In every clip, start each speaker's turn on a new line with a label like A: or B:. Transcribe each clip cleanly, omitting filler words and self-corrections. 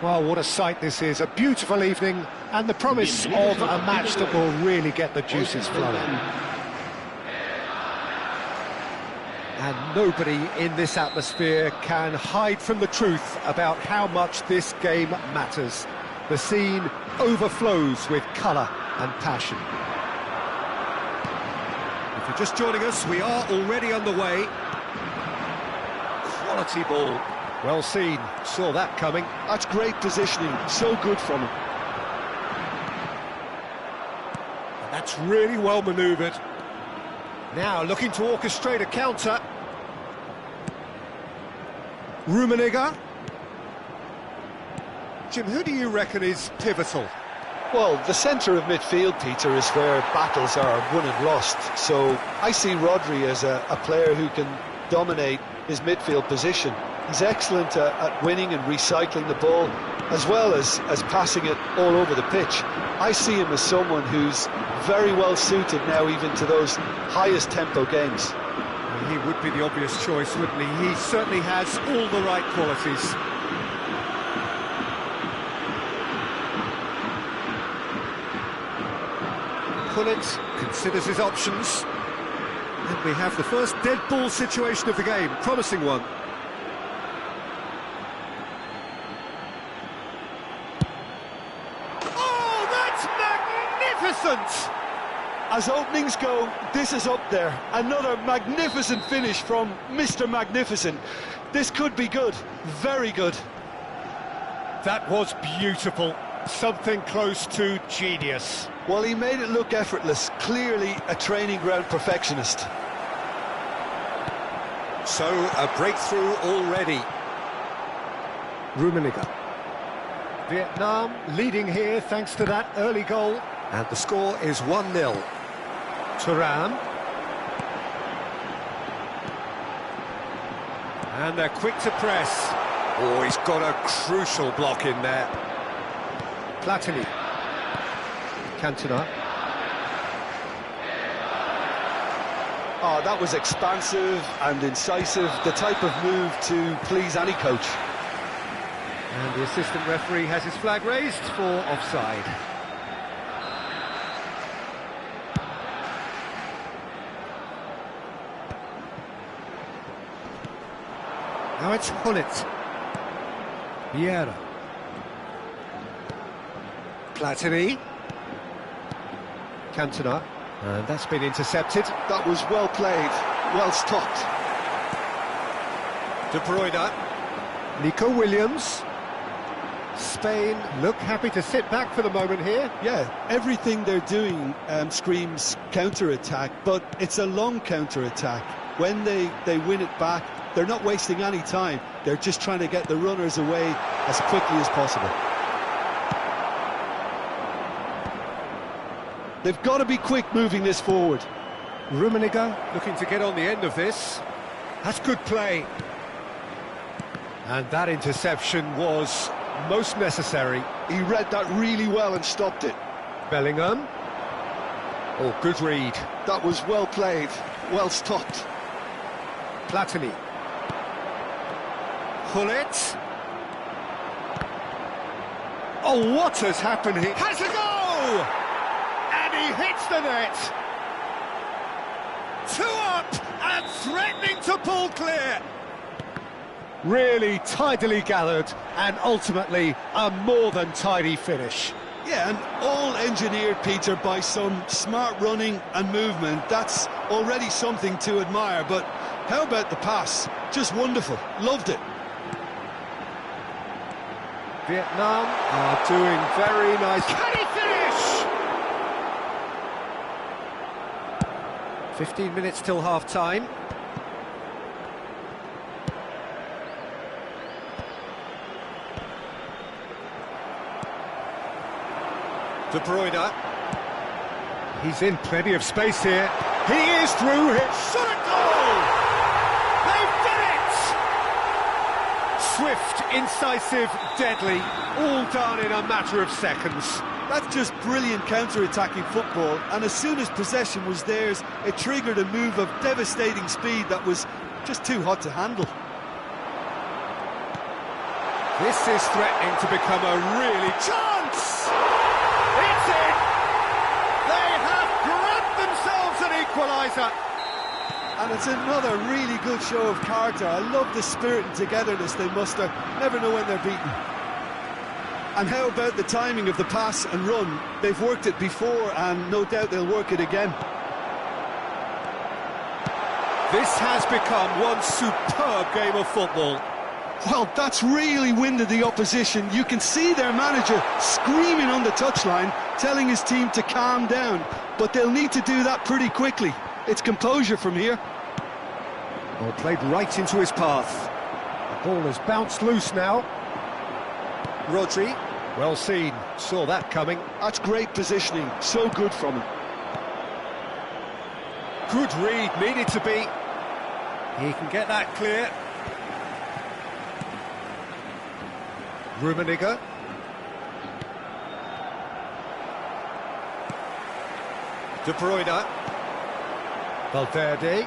A: Well, what a sight this is. A beautiful evening and the promise of a match that will really get the juices flowing. And nobody in this atmosphere can hide from the truth about how much this game matters. The scene overflows with colour and passion. If you're just joining us, we are already underway. Quality ball. Well seen, saw that coming.
B: That's great positioning, so good from him.
A: And that's really well manoeuvred. Now looking to orchestrate a counter. Rummenigge. Jim, who do you reckon is pivotal?
B: Well, the centre of midfield, Peter, is where battles are won and lost. So I see Rodri as a player who can dominate his midfield position. He's excellent at winning and recycling the ball, as well as passing it all over the pitch. I see him as someone who's very well suited now even to those highest tempo games.
A: Well, he would be the obvious choice, wouldn't he? He certainly has all the right qualities. Gullit considers his options. And we have the first dead ball situation of the game, promising one. Oh, that's magnificent!
B: As openings go, this is up there. Another magnificent finish from Mr. Magnificent. This could be good, very good.
A: That was beautiful, something close to genius.
B: Well, he made it look effortless, clearly a training ground perfectionist.
A: So, a breakthrough already. Rummenigge. Vietnam leading here thanks to that early goal. And the score is 1-0. Thuan. And they're quick to press. Oh, he's got a crucial block in there. Platini. Cantona.
B: Oh, that was expansive and incisive, the type of move to please any coach.
A: And the assistant referee has his flag raised for offside. Now it's Gullit. Vieira. Platini. Cantona. And that's been intercepted.
B: That was well played, well stopped.
A: De Bruyne. Nico Williams. Spain look happy to sit back for the moment here.
B: Yeah, everything they're doing screams counter-attack, but it's a long counter-attack. When they win it back, they're not wasting any time. They're just trying to get the runners away as quickly as possible. They've got to be quick moving this forward.
A: Rummenigge looking to get on the end of this. That's good play. And that interception was most necessary.
B: He read that really well and stopped it.
A: Bellingham. Oh, good read.
B: That was well played, well stopped.
A: Platini. Gullit. Oh, what has happened here? Has a goal! And he hits the net. 2 up and threatening to pull clear. Really tidily gathered and ultimately a more than tidy finish.
B: Yeah, and all engineered, Peter, by some smart running and movement. That's already something to admire, but how about the pass? Just wonderful. Loved it.
A: Vietnam are doing very nice. Can he finish? 15 minutes till half-time. De Bruyne. He's in plenty of space here. He is through here. Shot a goal! They've done it! Swift, incisive, deadly, all done in a matter of seconds.
B: That's just brilliant counter-attacking football, and as soon as possession was theirs, it triggered a move of devastating speed that was just too hot to handle.
A: This is threatening to become a really chance! It's in! They have grabbed themselves an equaliser!
B: And it's another really good show of character. I love the spirit and togetherness they muster. Never know when they're beaten. And how about the timing of the pass and run? They've worked it before, and no doubt they'll work it again.
A: This has become one superb game of football.
B: Well, that's really winded the opposition. You can see their manager screaming on the touchline, telling his team to calm down. But they'll need to do that pretty quickly. It's composure from here.
A: Well, played right into his path. The ball has bounced loose now. Rodri, well seen, saw that coming.
B: That's great positioning, so good from him.
A: Good read, needed to be. He can get that clear. Rummenigge. De Bruyne. Valverde.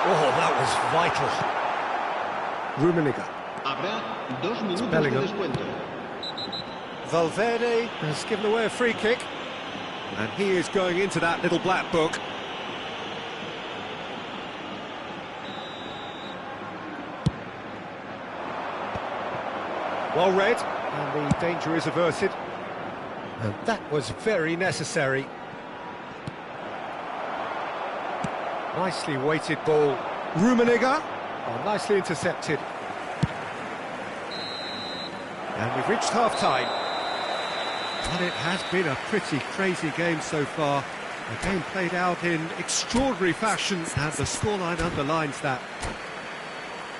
A: Oh, that was vital. Rummenigge.
C: Habrá 2 minutos de
A: Bellingham.
C: descuento.
A: Valverde has given away a free kick, and he is going into that little black book. Well read, and the danger is averted. And that was very necessary. Nicely weighted ball. Rummenigge. Oh, nicely intercepted. And we've reached half-time. But it has been a pretty crazy game so far. A game played out in extraordinary fashion, and the scoreline underlines that.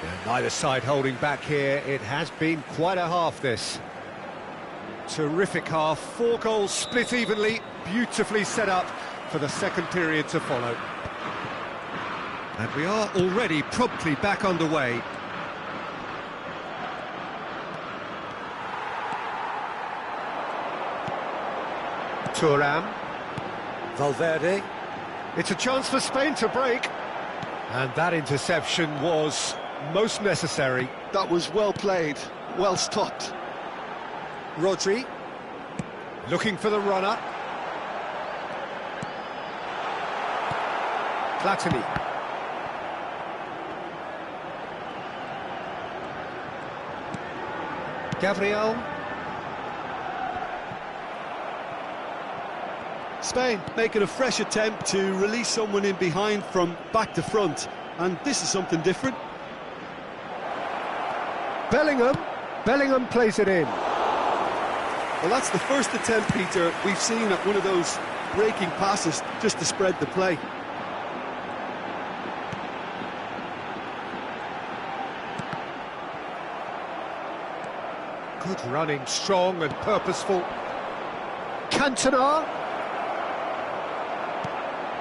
A: And neither side holding back here. It has been quite a half, this. Terrific half. 4 goals split evenly. Beautifully set up for the second period to follow. And we are already promptly back underway. Thuan. Valverde. It's a chance for Spain to break. And that interception was most necessary.
B: That was well played, well stopped.
A: Rodri. Looking for the runner. Platini. Gabriel.
C: Spain making a fresh attempt to release someone in behind from back to front, and this is something different.
A: Bellingham plays it in.
C: Well, that's the first attempt, Peter, we've seen at one of those breaking passes just to spread the play.
A: Good running, strong and purposeful. Cantona.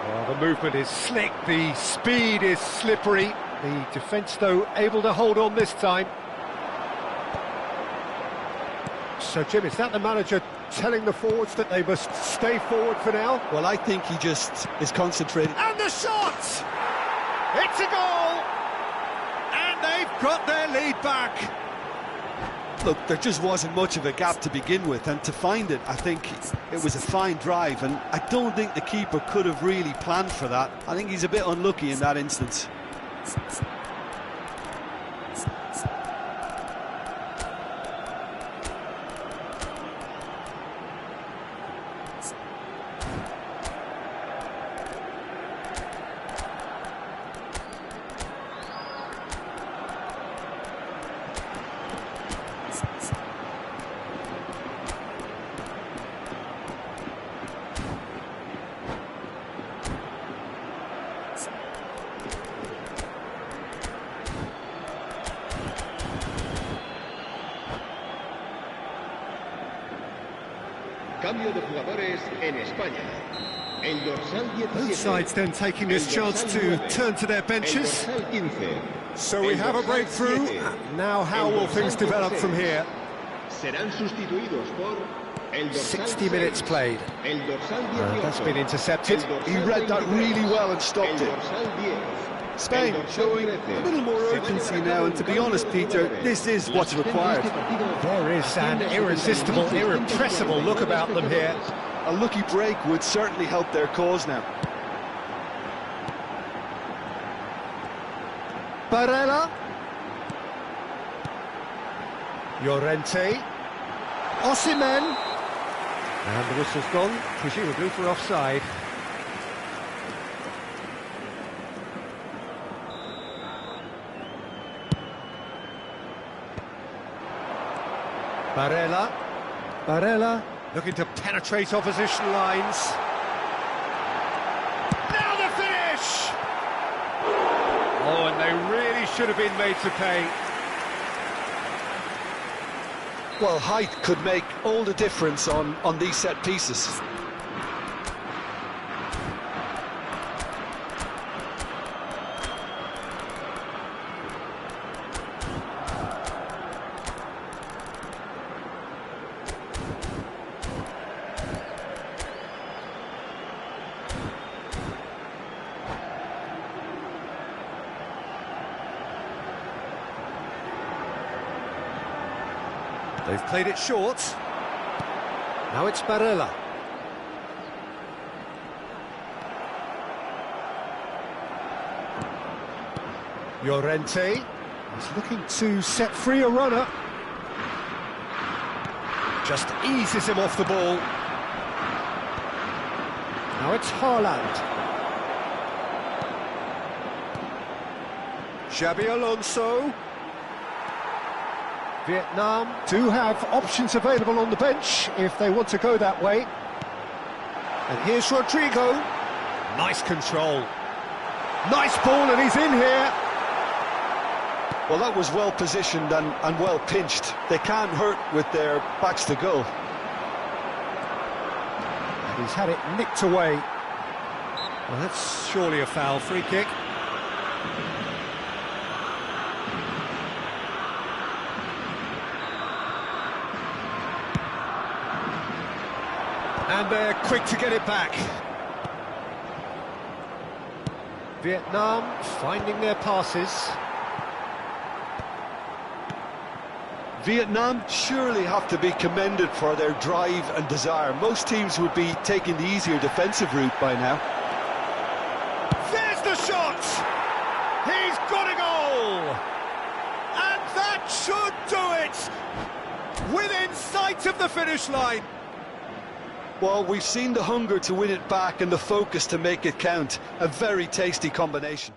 A: Oh, the movement is slick, the speed is slippery. The defence, though, able to hold on this time. So, Jim, is that the manager telling the forwards that they must stay forward for now?
C: Well, I think he just is concentrating.
A: And the shot! It's a goal! And they've got their lead back.
C: Look, there just wasn't much of a gap to begin with, and to find it, I think it was a fine drive, and I don't think the keeper could have really planned for that. I think he's a bit unlucky in that instance.
D: Cambio de jugadores en España. El dorsal 17.
A: Both sides then taking this chance to turn to their benches. So we have a breakthrough. Now how will things develop from here?
D: Serán sustituidos por el dorsal
A: 60 minutes played.
D: El dorsal 18.
A: That's been intercepted.
B: He read that really well and stopped
D: El
B: it.
D: dorsal 10.
C: Spain showing a little more urgency now, and to be honest, Peter, this is what's required.
A: There is an irresistible, irrepressible look about them here.
B: A lucky break would certainly help their cause now.
A: Barella. Llorente. Osimhen. And the whistle's gone, presumably for offside. Barella looking to penetrate opposition lines. Now the finish! Oh, and they really should have been made to pay.
B: Well, height could make all the difference on these set pieces.
A: They've played it short. Now it's Barella. Llorente is looking to set free a runner. Just eases him off the ball. Now it's Haaland. Xabi Alonso. Vietnam do have options available on the bench if they want to go that way. And here's Rodrigo. Nice control. Nice ball, and he's in here.
B: Well, that was well positioned and well pinched. They can't hurt with their backs to goal.
A: And he's had it nicked away. Well, that's surely a foul. Free kick. And they're quick to get it back. Vietnam finding their passes.
B: Vietnam surely have to be commended for their drive and desire. Most teams would be taking the easier defensive route by now.
A: There's the shot! He's got a goal! And that should do it! Within sight of the finish line.
B: Well, we've seen the hunger to win it back and the focus to make it count. A very tasty combination.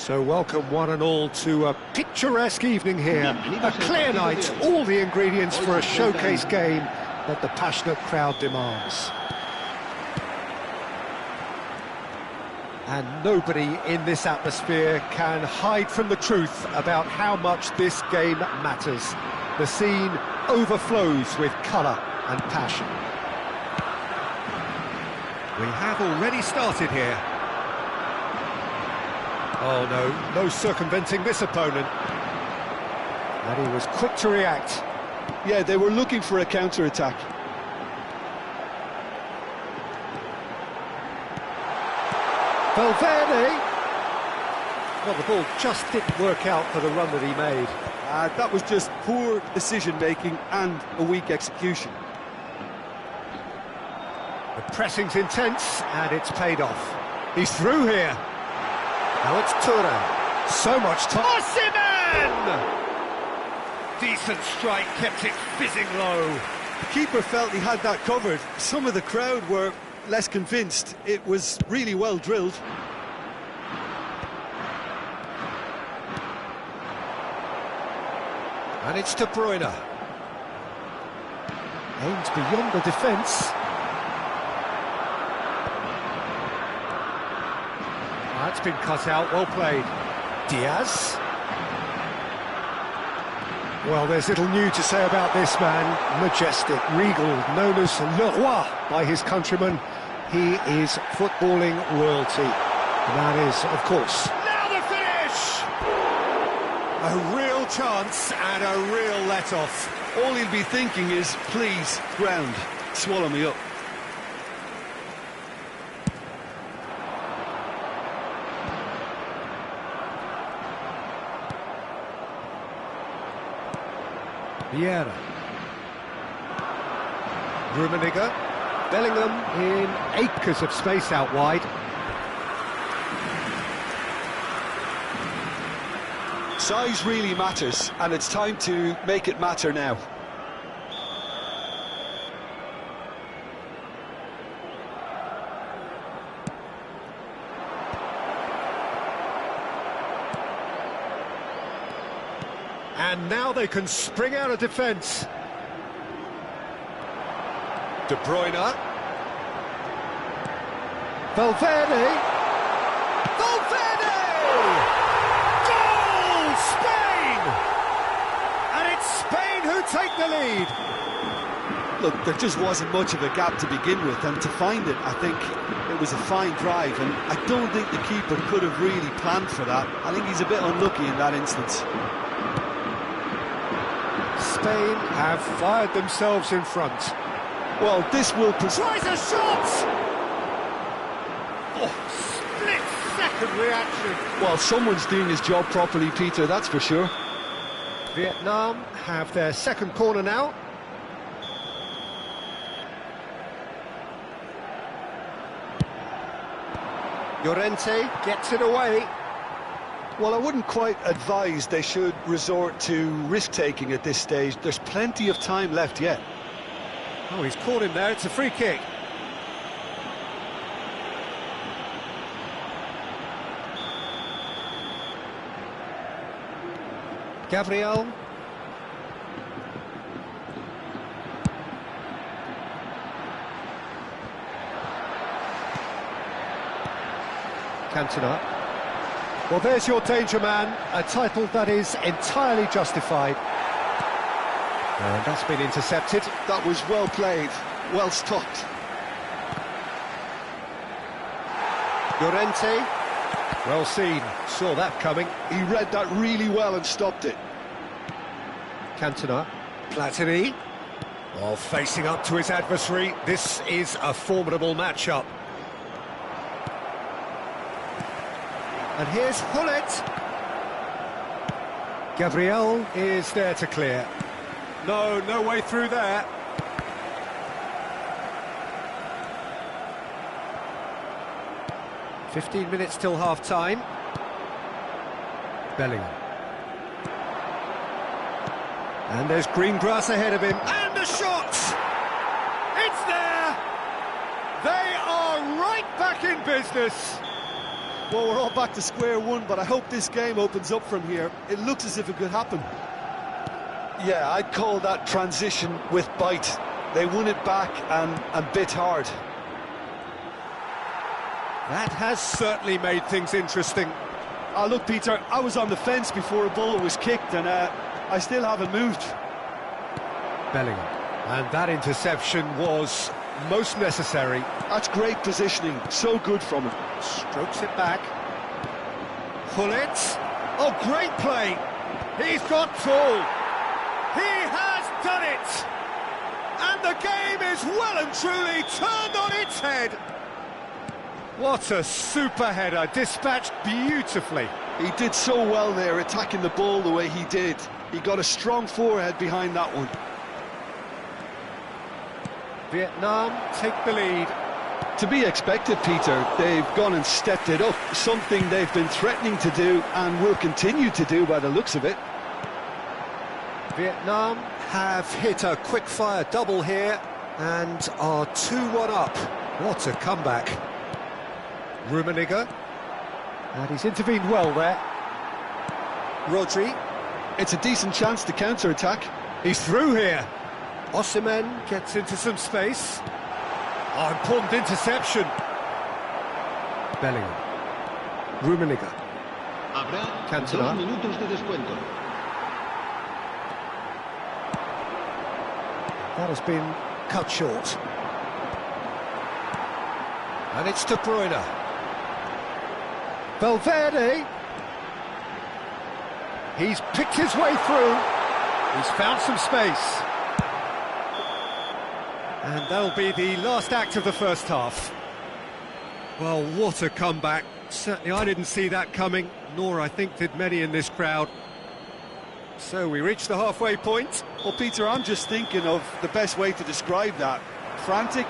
A: So welcome one and all to a picturesque evening here. A clear night, all the ingredients for a showcase game that the passionate crowd demands. And nobody in this atmosphere can hide from the truth about how much this game matters. The scene overflows with colour and passion. We have already started here. Oh no, no circumventing this opponent. And he was quick to react.
B: Yeah, they were looking for a counter-attack.
A: Valverde! Well, the ball just didn't work out for the run that he made.
C: That was just poor decision-making and a weak execution.
A: The pressing's intense, and it's paid off. He's through here. Now it's Thuan. So much time. Osimhen! Decent strike, kept it fizzing low.
C: The keeper felt he had that covered. Some of the crowd were less convinced. It was really well drilled.
A: And it's De Bruyne. Aims beyond the defence. That's been cut out, well played. Diaz. Well, there's little new to say about this man. Majestic, regal, known as Le Roi by his countrymen. He is footballing royalty. And that is, of course... Now the finish! A real chance and a real let-off.
C: All he'll be thinking is, please, ground, swallow me up.
A: Vieira. Rummenigge. Bellingham in acres of space out wide.
B: Size really matters, and it's time to make it matter now.
A: And now they can spring out of defence. De Bruyne. Valverde. Valverde! Goal! Spain! And it's Spain who take the lead.
C: Look, there just wasn't much of a gap to begin with, and to find it, I think it was a fine drive, and I don't think the keeper could have really planned for that. I think he's a bit unlucky in that instance.
A: Spain have fired themselves in front.
B: Well, this will...
A: Tries a shot! Oh, split-second reaction.
B: Well, someone's doing his job properly, Peter, that's for sure.
A: Vietnam have their second corner now. Llorente gets it away.
B: Well, I wouldn't quite advise they should resort to risk-taking at this stage. There's plenty of time left yet.
A: Oh, he's caught him there. It's a free kick. Gabriel. Cantona. Well, there's your danger man, a title that is entirely justified. And that's been intercepted.
B: That was well played, well stopped.
A: Llorente, well seen, saw that coming.
B: He read that really well and stopped it.
A: Cantona, Platini. Well, facing up to his adversary, this is a formidable matchup. And here's Hullet. Gabriel is there to clear. No way through there. "15 minutes till half-time. Bellingham. And there's green grass ahead of him. And a shot! It's there! They are right back in business.
C: Well, we're all back to square one, but I hope this game opens up from here. It looks as if it could happen.
B: Yeah, I'd call that transition with bite. They won it back and bit hard.
A: That has certainly made things interesting.
C: Look, Peter, I was on the fence before a ball was kicked, and I still haven't moved.
A: Bellingham. And that interception was most necessary.
B: That's great positioning, so good from him.
A: Strokes it back. Pullet. Oh, great play. He's got tall. He has done it. And the game is well and truly turned on its head. What a super header, dispatched beautifully.
B: He did so well there, attacking the ball the way he did. He got a strong forehead behind that one.
A: Vietnam take the lead.
B: To be expected, Peter. They've gone and stepped it up, something they've been threatening to do and will continue to do by the looks of it.
A: Vietnam have hit a quick-fire double here and are 2-1 up. What a comeback. Rummenigge. And he's intervened well there. Rodri.
B: It's a decent chance to counter-attack.
A: He's through here. Osimhen gets into some space. Oh, important interception. Bellingham. Rummenigge.
D: Habrá
A: Cantona.
D: 2 minutos de descuento.
A: That has been cut short. And it's De Bruyne. Valverde. He's picked his way through. He's found some space. And that'll be the last act of the first half. Well, what a comeback. Certainly I didn't see that coming, nor I think did many in this crowd. So we reach the halfway point.
C: Well, Peter, I'm just thinking of the best way to describe that. Frantic,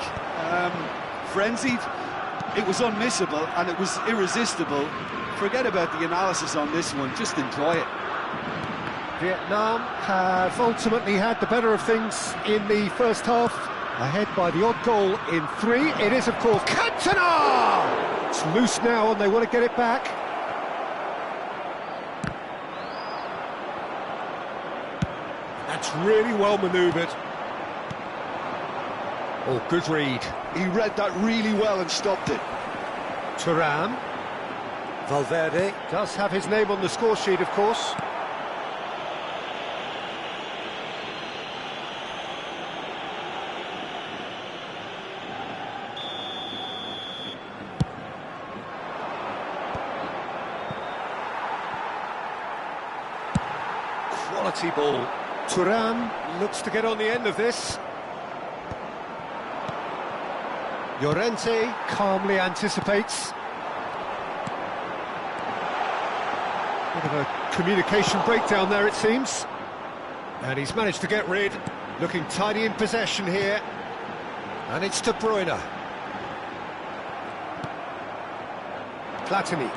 C: frenzied. It was unmissable and it was irresistible. Forget about the analysis on this one, just enjoy it.
A: Vietnam have ultimately had the better of things in the first half. Ahead by the odd goal in 3. It is, of course, Cantona! It's loose now and they want to get it back. That's really well manoeuvred. Oh, good read.
B: He read that really well and stopped it.
A: Thuram. Valverde does have his name on the score sheet, of course. Quality ball. Thuram looks to get on the end of this. Llorente calmly anticipates. Bit of a communication breakdown there, it seems. And he's managed to get rid. Looking tidy in possession here. And it's De Bruyne. Platini.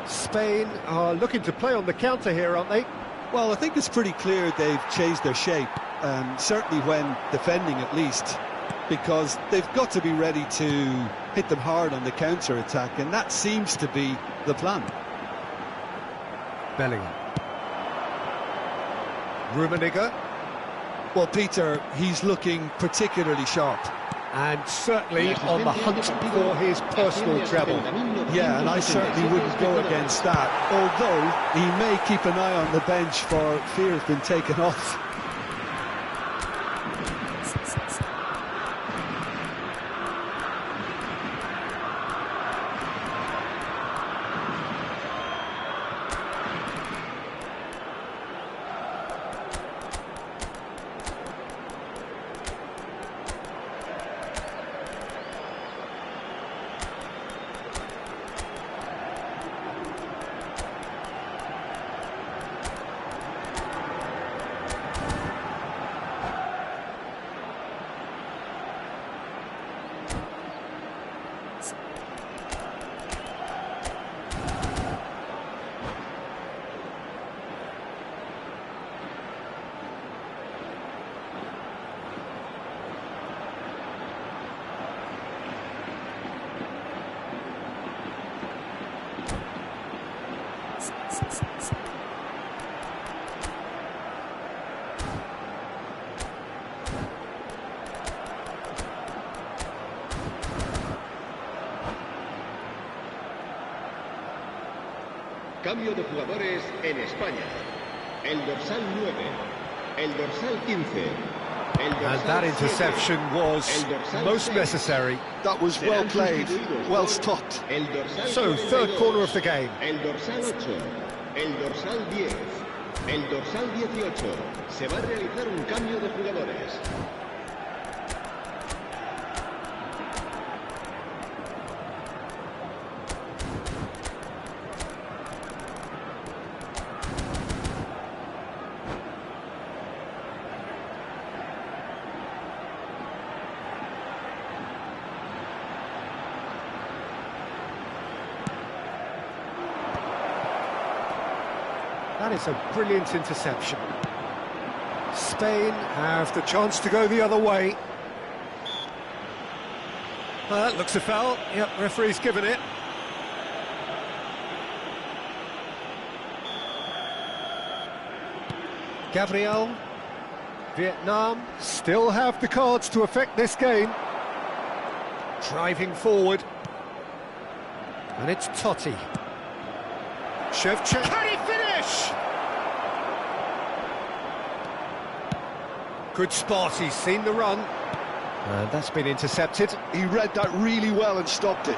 A: Spain are looking to play on the counter here, aren't they?
C: Well, I think it's pretty clear they've changed their shape, certainly when defending at least, because they've got to be ready to hit them hard on the counter-attack, and that seems to be the plan.
A: Bellingham. Rummenigge.
B: Well, Peter, he's looking particularly sharp.
A: And certainly on the hunt for his personal treble.
B: Yeah, and I certainly wouldn't go against that, although he may keep an eye on the bench for fear of being taken off.
D: Cambio de jugadores en España. El dorsal 9, el dorsal 15, el dorsal
A: And that
D: 7,
A: interception was
D: el dorsal
A: most
D: 6.
A: necessary.
B: That was well
D: Serán
B: played,
D: sustituidos
B: well
D: por
B: stopped.
D: El dorsal
A: So,
D: 42,
A: third corner of the game.
D: El dorsal 8, el dorsal 10, el dorsal 18. Se va a realizar un cambio de jugadores.
A: That is a brilliant interception. Spain have the chance to go the other way. That looks a foul. Yep, referee's given it. Gabriel. Vietnam still have the cards to affect this game. Driving forward. And it's Totti. Shevchenko. Can he finish? Good spot, he's seen the run. And that's been intercepted.
B: He read that really well and stopped it.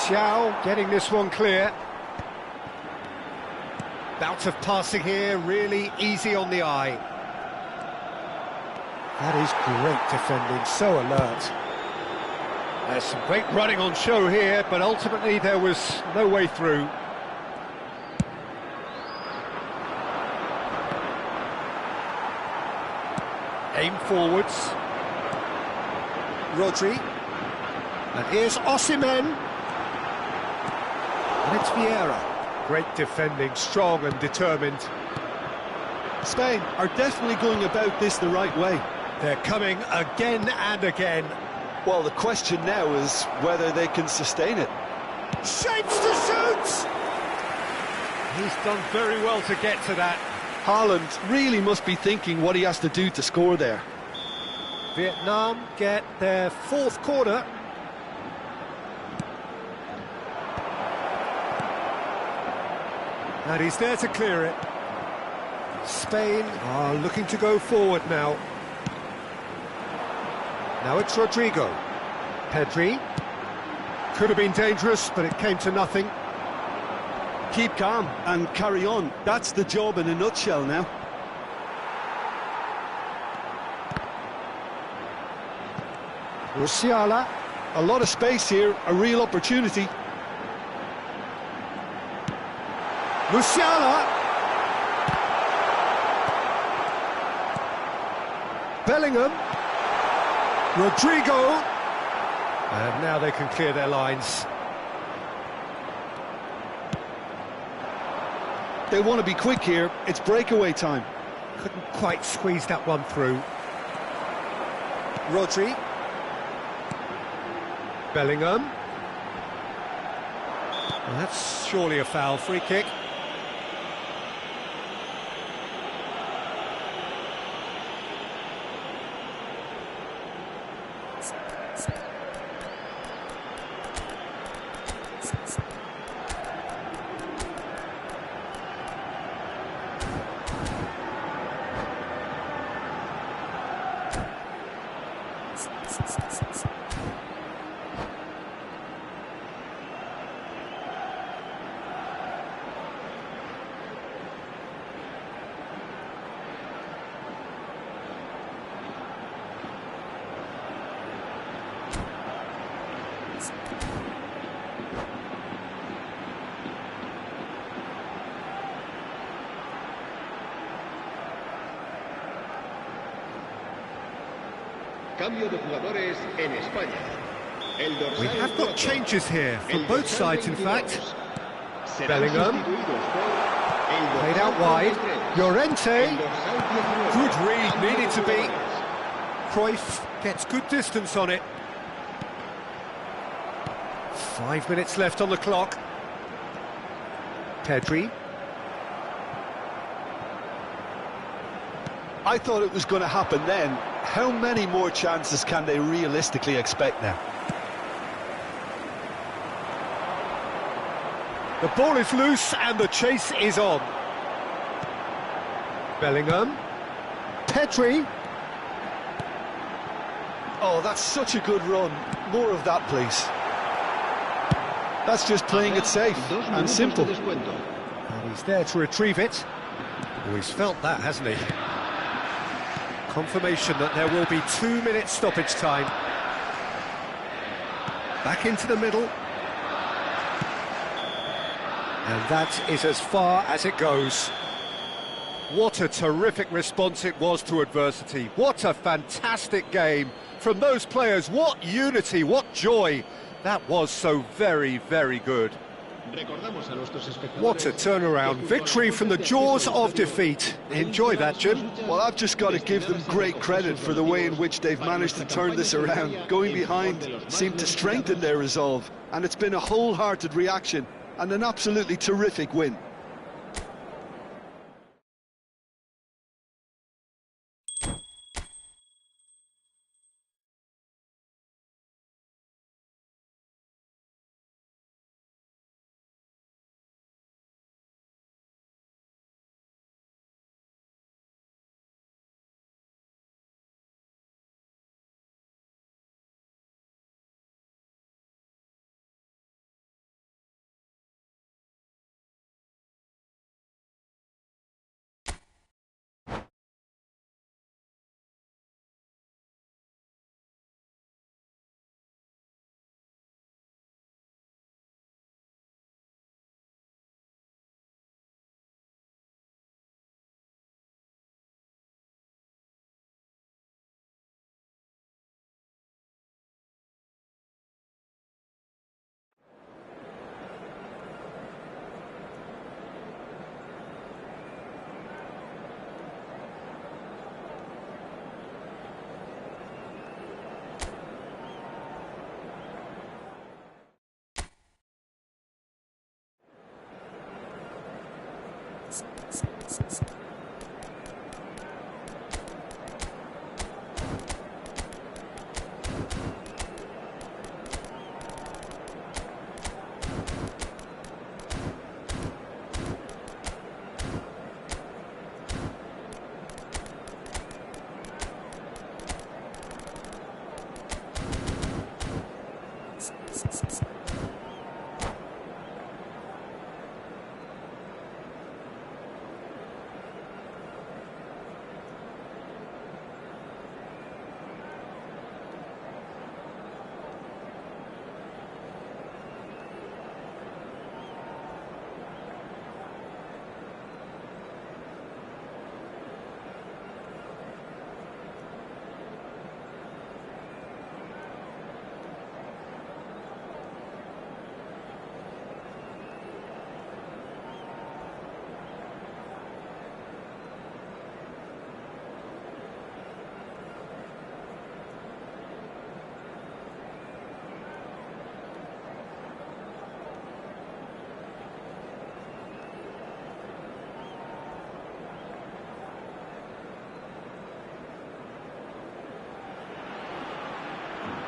A: Chow getting this one clear. Bout of passing here, really easy on the eye. That is great defending, so alert. There's some great running on show here, but ultimately there was no way through. Aim forwards. Rodri. And here's Osimhen. And it's Vieira. Great defending, strong and determined.
C: Spain are definitely going about this the right way.
A: They're coming again and again.
B: Well, the question now is whether they can sustain it.
A: Shapes to shoot! He's done very well to get to that.
B: Haaland really must be thinking what he has to do to score there.
A: Vietnam get their fourth corner. And he's there to clear it. Spain are looking to go forward now. Now it's Rodrigo. Pedri. Could have been dangerous, but it came to nothing.
C: Keep calm and carry on. That's the job in a nutshell now.
A: Musiala.
B: A lot of space here, a real opportunity.
A: Musiala. Bellingham. Rodrigo. And now they can clear their lines.
B: They want to be quick here, it's breakaway time.
A: Couldn't quite squeeze that one through. Rodri. Bellingham. Well, that's surely a foul. Free kick.
D: Cambio de jugadores en España. El dorsal
A: We have got
D: 4,
A: changes here from
D: el
A: both
D: dorsal
A: sides, in
D: 22.
A: fact.
D: Serán
A: Bellingham.
D: sustituidos por el dorsal
A: Played out wide.
D: 33,
A: Llorente.
D: el dorsal 19.
A: Good read,
D: Cambio
A: needed
D: de
A: to be.
D: jugadores.
A: Cruyff gets good distance on it. 5 minutes left on the clock. Pedri.
B: I thought it was going to happen then. How many more chances can they realistically expect now?
A: The ball is loose and the chase is on. Bellingham. Pedri.
B: Oh, that's such a good run. More of that, please. That's just playing it safe and simple.
A: And he's there to retrieve it. Oh, he's felt that, hasn't he? Confirmation that there will be 2 minutes stoppage time. Back into the middle. And that is as far as it goes. What a terrific response it was to adversity. What a fantastic game from those players. What unity, what joy. That was so very, very good. What a turnaround. Victory from the jaws of defeat. Enjoy that, Jim.
B: Well, I've just got to give them great credit for the way in which they've managed to turn this around. Going behind seemed to strengthen their resolve, and it's been a wholehearted reaction and an absolutely terrific win.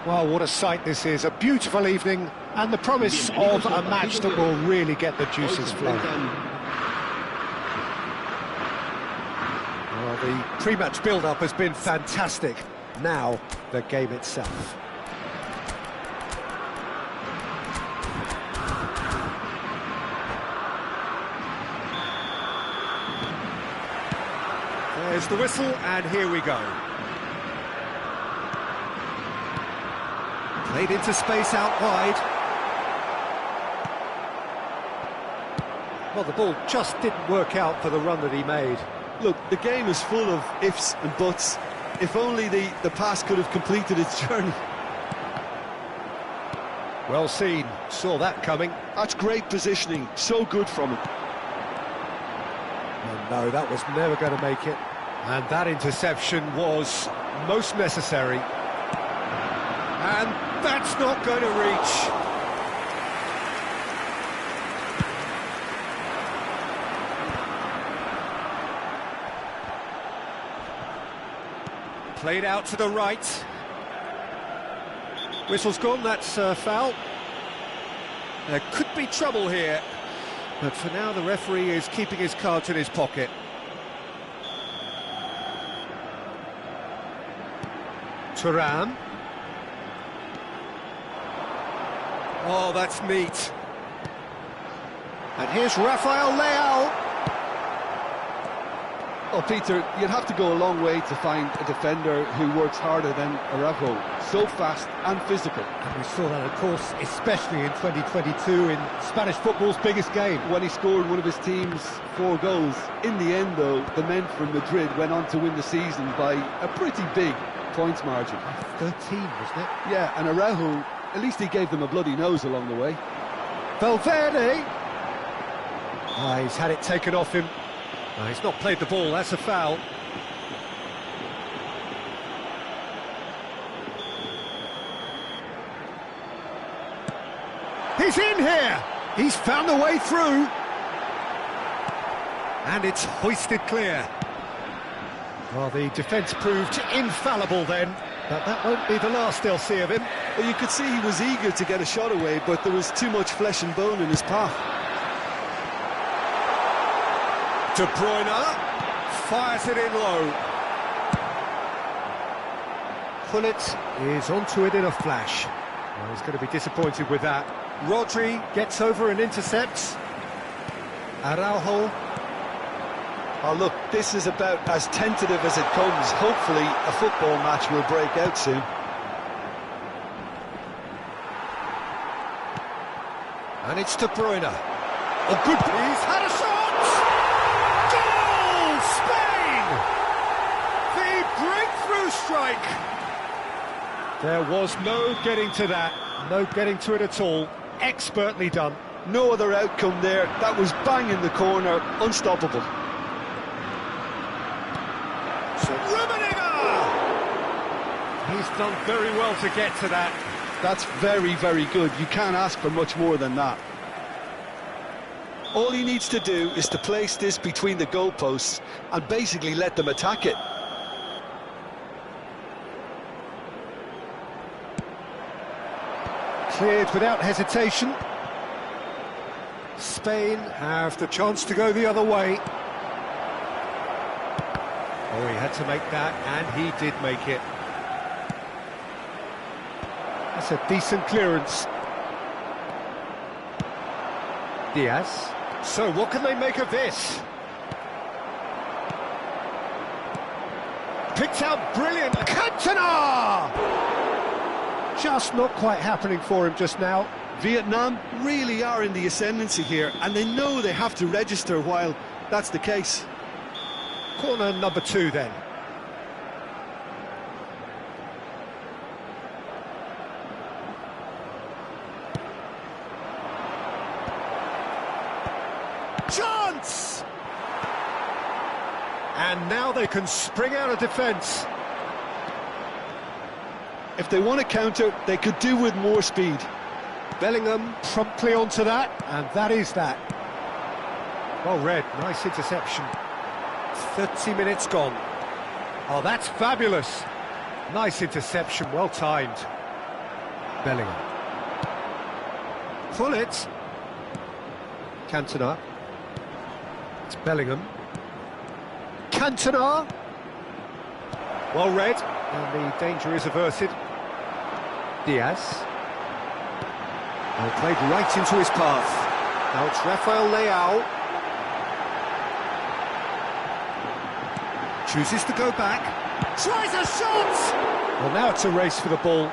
A: Well, what a sight this is. A beautiful evening and the promise of a match that will really get the juices flowing. Well, the pre-match build-up has been fantastic. Now, the game itself. There's the whistle, and here we go. Played into space out wide. Well, the ball just didn't work out for the run that he made.
C: Look, the game is full of ifs and buts. If only the pass could have completed its journey.
A: Well seen, saw that coming.
B: That's great positioning, so good from him.
A: Oh, no, that was never going to make it. And that interception was most necessary. And that's not going to reach. Played out to the right. Whistle's gone, that's foul. There could be trouble here, but for now the referee is keeping his cards in his pocket. Thuan. Oh, that's neat. And here's Rafael Leao.
B: Oh, Peter, you'd have to go a long way to find a defender who works harder than Araujo. So fast and physical.
A: And we saw that, of course, especially in 2022 in Spanish football's biggest game.
B: When he scored one of his team's 4 goals. In the end, though, the men from Madrid went on to win the season by a pretty big points margin.
A: 13, wasn't it?
B: Yeah, and Araujo, at least he gave them a bloody nose along the way.
A: Valverde. Ah, he's had it taken off him. No, he's not played the ball, that's a foul. He's in here! He's found a way through. And it's hoisted clear. Well, the defence proved infallible then, but that won't be the last they'll see of him.
C: Well, you could see he was eager to get a shot away, but there was too much flesh and bone in his path.
A: De Bruyne fires it in low. Pullet is onto it in a flash. Well, he's going to be disappointed with that. Rodri gets over and intercepts. Araujo.
B: Oh, look, this is about as tentative as it comes. Hopefully, a football match will break out soon.
A: And it's De Bruyne. Oh, good. He's had a shot! Goal! Spain! The breakthrough strike! There was no getting to that. No getting to it at all. Expertly done.
B: No other outcome there. That was bang in the corner. Unstoppable.
A: He's done very well to get to that.
B: That's very, very good. You can't ask for much more than that. All he needs to do is to place this between the goalposts and basically let them attack it.
A: Cleared without hesitation. Spain have the chance to go the other way. Oh, he had to make that, and he did make it. That's a decent clearance. Diaz. So, what can they make of this? Picked out brilliant. Cantona! Just not quite happening for him just now.
C: Vietnam really are in the ascendancy here, and they know they have to register while that's the case.
A: Corner number 2 then. Chance! And now they can spring out of defence.
B: If they want to counter, they could do with more speed.
A: Bellingham promptly onto that, and that is that. Well read, nice interception. 30 minutes gone. Oh, that's fabulous. Nice interception, well timed. Bellingham. Pull it. Cantona. It's Bellingham. Cantona. Well read, and the danger is averted. Diaz. Well, played right into his path. Now it's Rafael Leao. Chooses to go back. Tries a shot! Well, now it's a race for the ball.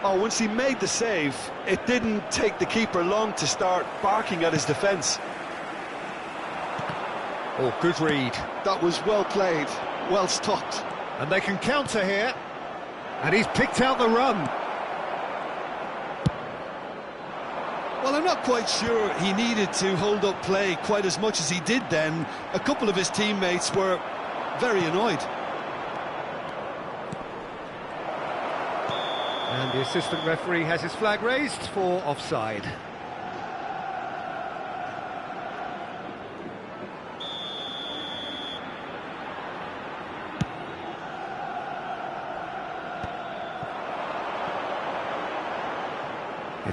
B: Oh, once he made the save, it didn't take the keeper long to start barking at his defence.
A: Oh, good read.
B: That was well played, well stopped.
A: And they can counter here. And he's picked out the run.
C: Well, I'm not quite sure he needed to hold up play quite as much as he did then. A couple of his teammates were very annoyed.
A: And the assistant referee has his flag raised for offside.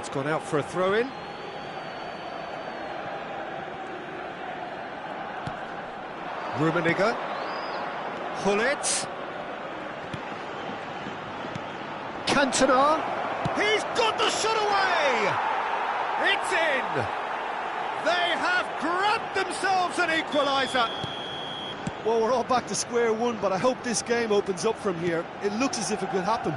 A: It's gone out for a throw-in. Rummenigge. Hullet. Cantona. He's got the shot away! It's in! They have grabbed themselves an equaliser.
C: Well, we're all back to square one, but I hope this game opens up from here. It looks as if it could happen.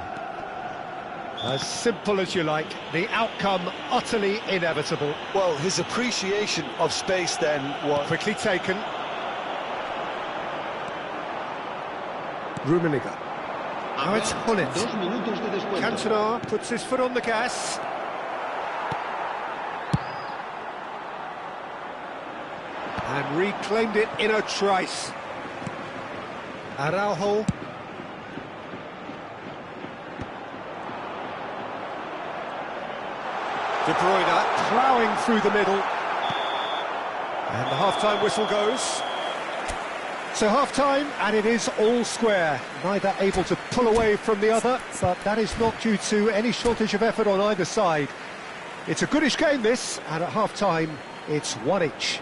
A: As simple as you like, the outcome utterly inevitable.
B: Well, his appreciation of space then was...
A: Quickly taken. Rummenigge. Now it's Hullet. Cantona puts his foot on the gas. And reclaimed it in a trice. Araujo. De Bruyne ploughing through the middle. And the half-time whistle goes. So half-time, and it is all square. Neither able to pull away from the other, but that is not due to any shortage of effort on either side. It's a goodish game, this, and at half-time, it's one each.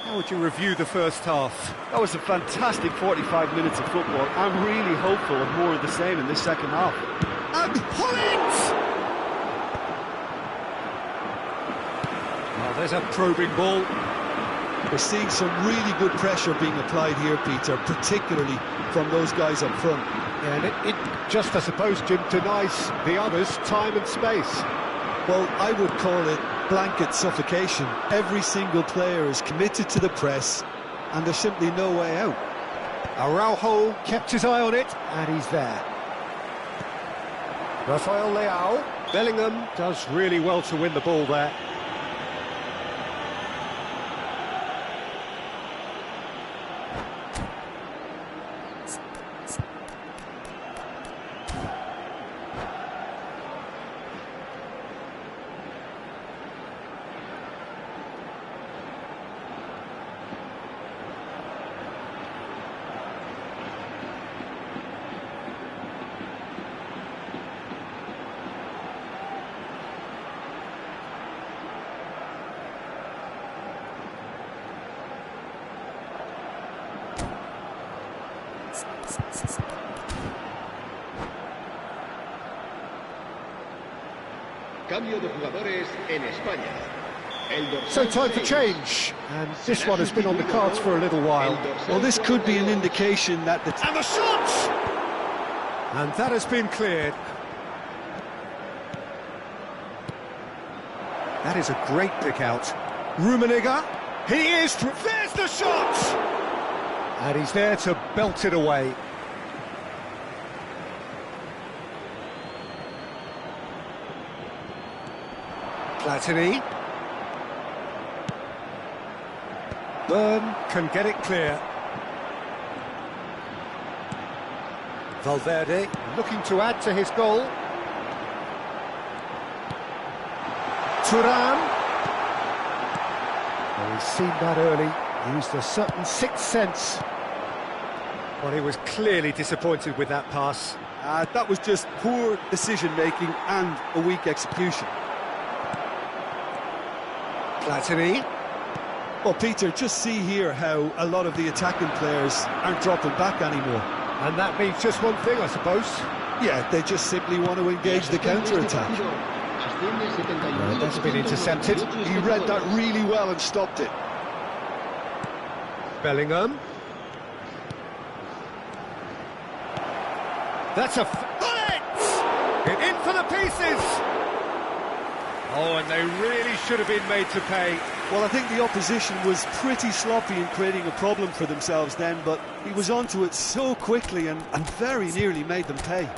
A: How would you review the first half?
C: That was a fantastic 45 minutes of football. I'm really hopeful of more of the same in this second half.
A: And Hullet! Oh, there's a probing ball.
B: We're seeing some really good pressure being applied here, Peter, particularly from those guys up front.
A: Yeah, and it just, I suppose, Jim, denies the others time and space.
B: Well, I would call it blanket suffocation. Every single player is committed to the press, and there's simply no way out.
A: Araujo kept his eye on it, and he's there. Rafael Leao. Bellingham does really well to win the ball there.
D: Cambio de jugadores en España.
A: So time for change, and this one has been on the cards for a little while.
B: Well, this could be an indication that the...
A: And the shot! And that has been cleared. That is a great pick out. Rummenigge, he is... There's the shot! And he's there to belt it away. Platini. Byrne can get it clear. Valverde looking to add to his goal. Thuan. Well, he's seen that early, used a certain sixth sense. Well, he was clearly disappointed with that pass.
C: That was just poor decision-making and a weak execution.
A: Platini.
B: Well, Peter, just see here how a lot of the attacking players aren't dropping back anymore.
A: And that means just one thing, I suppose.
B: Yeah, they just simply want to engage the counter-attack.
A: Well, that's been intercepted.
B: He read that really well and stopped it.
A: Bellingham. That's a... Bullet! In for the pieces! Oh, and they really should have been made to pay.
C: Well, I think the opposition was pretty sloppy in creating a problem for themselves then, but he was onto it so quickly and very nearly made them pay.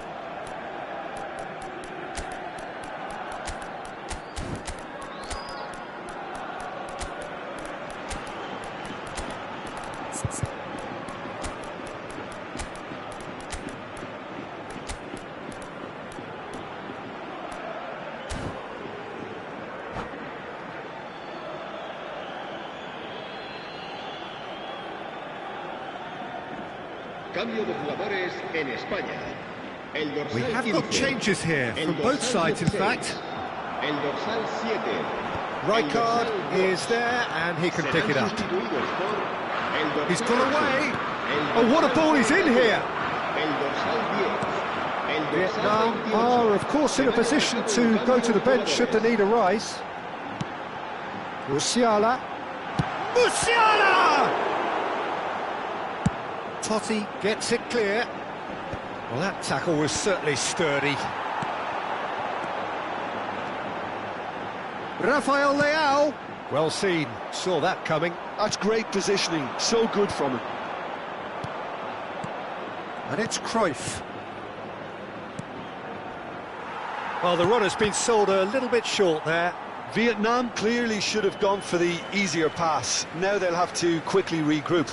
D: Cambio de jugadores en España. El dorsal
A: We have got
D: 15.
A: changes here, from both sides in fact.
D: El dorsal 7.
A: Right
D: El
A: card
D: dorsal 2.
A: is there, and he can pick
D: Serán
A: it up.
D: sustituidos por el dorsal
A: He's gone
D: 8,
A: away.
D: el
A: Oh, what a
D: dorsal
A: ball he's in
D: 9,
A: here.
D: El dorsal 10. El dorsal
A: Vietnam
D: 28.
A: are, of course, in a position to go to the bench should the need arise. Musiala. Musiala! Totti gets it clear. Well, that tackle was certainly sturdy. Rafael Leao. Well seen, saw that coming.
B: That's great positioning, so good from him.
A: And it's Cruyff. Well, the runner's been sold a little bit short there.
B: Vietnam clearly should have gone for the easier pass. Now they'll have to quickly regroup.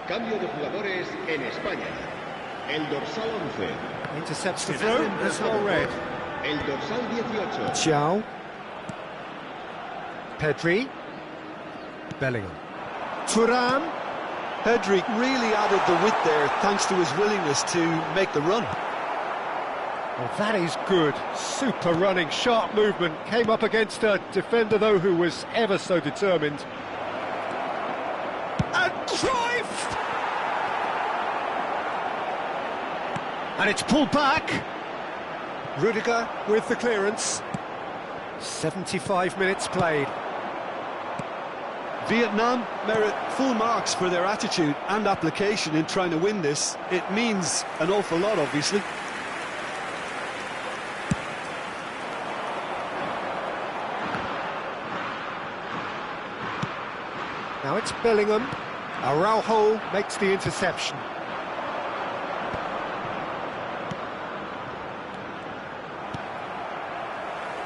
D: Cambio de jugadores en España. El dorsal 11.
A: Intercepts the throw, there's no red.
D: El dorsal 18.
A: Xiao. Pedri. Bellingham. Thuram.
B: Pedri really added the width there thanks to his willingness to make the run.
A: Well, that is good. Super running, sharp movement. Came up against a defender, though, who was ever so determined. And Cruyff! And it's pulled back. Rudiger with the clearance. 75 minutes played.
B: Vietnam merit full marks for their attitude and application in trying to win this. It means an awful lot, obviously.
A: Now it's Bellingham. Araujo makes the interception.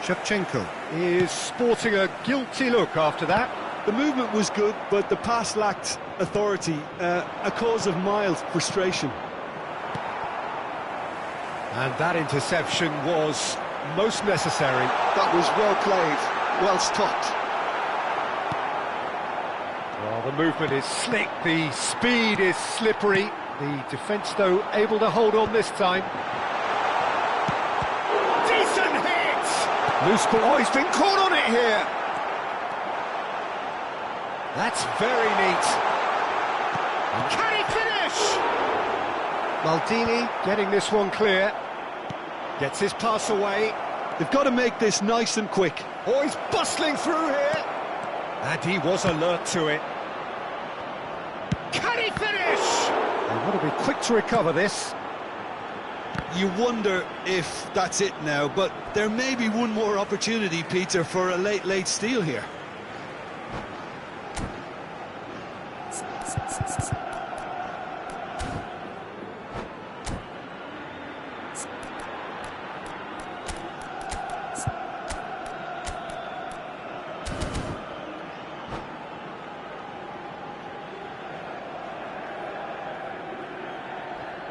A: Shevchenko is sporting a guilty look after that.
B: The movement was good, but the pass lacked authority, a cause of mild frustration.
A: And that interception was most necessary.
B: That was well played, well stopped.
A: Well, the movement is slick, the speed is slippery. The defence, though, able to hold on this time. Decent hit! Loose ball. Oh, he's been caught on it here. That's very neat. Can he finish? Maldini getting this one clear. Gets his pass away.
B: They've got to make this nice and quick.
A: Oh, he's bustling through here. And he was alert to it. Can he finish? They want to be quick to recover this.
B: You wonder if that's it now, but there may be one more opportunity, Peter, for a late steal here.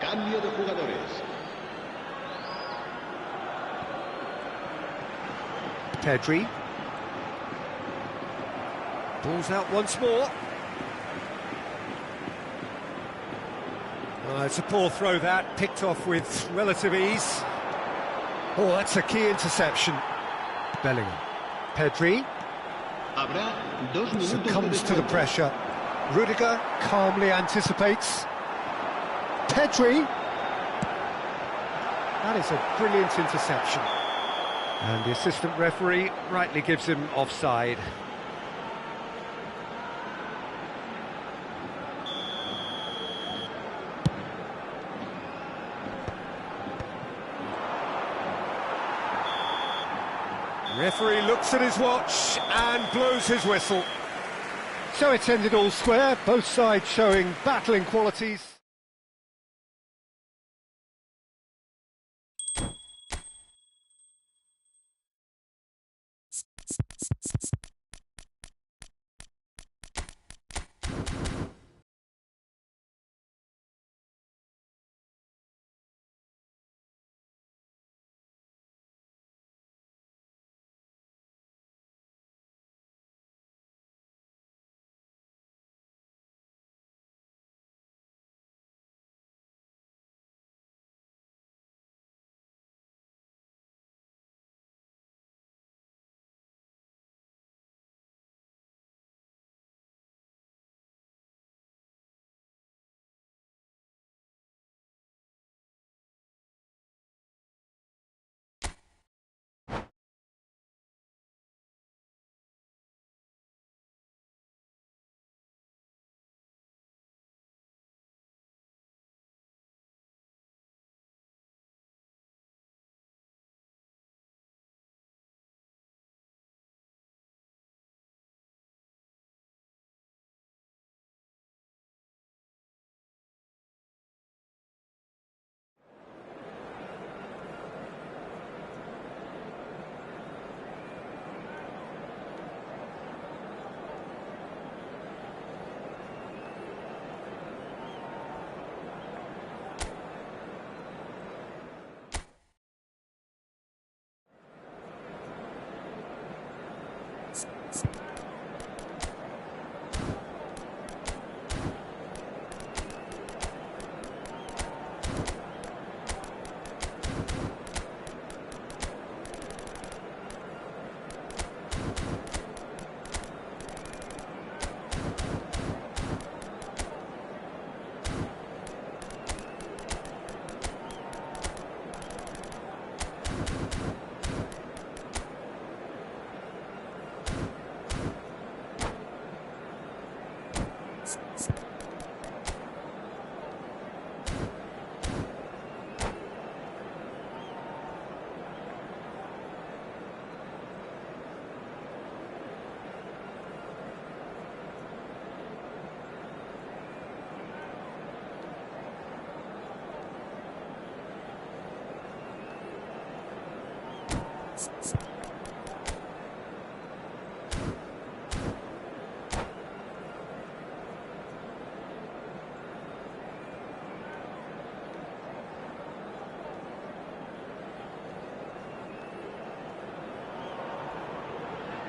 D: Cambio de jugadores.
A: Pedri. Ball's out once more. It's a poor throw that, picked off with relative ease. Oh, that's a key interception. Bellingham. Pedri.
D: Habrá 2 minutos
A: Succumbs
D: de
A: to the
D: descuento.
A: pressure. Rudiger calmly anticipates. Pedri. That is a brilliant interception. And the assistant referee rightly gives him offside. Referee looks at his watch and blows his whistle. So it's ended all square, both sides showing battling qualities.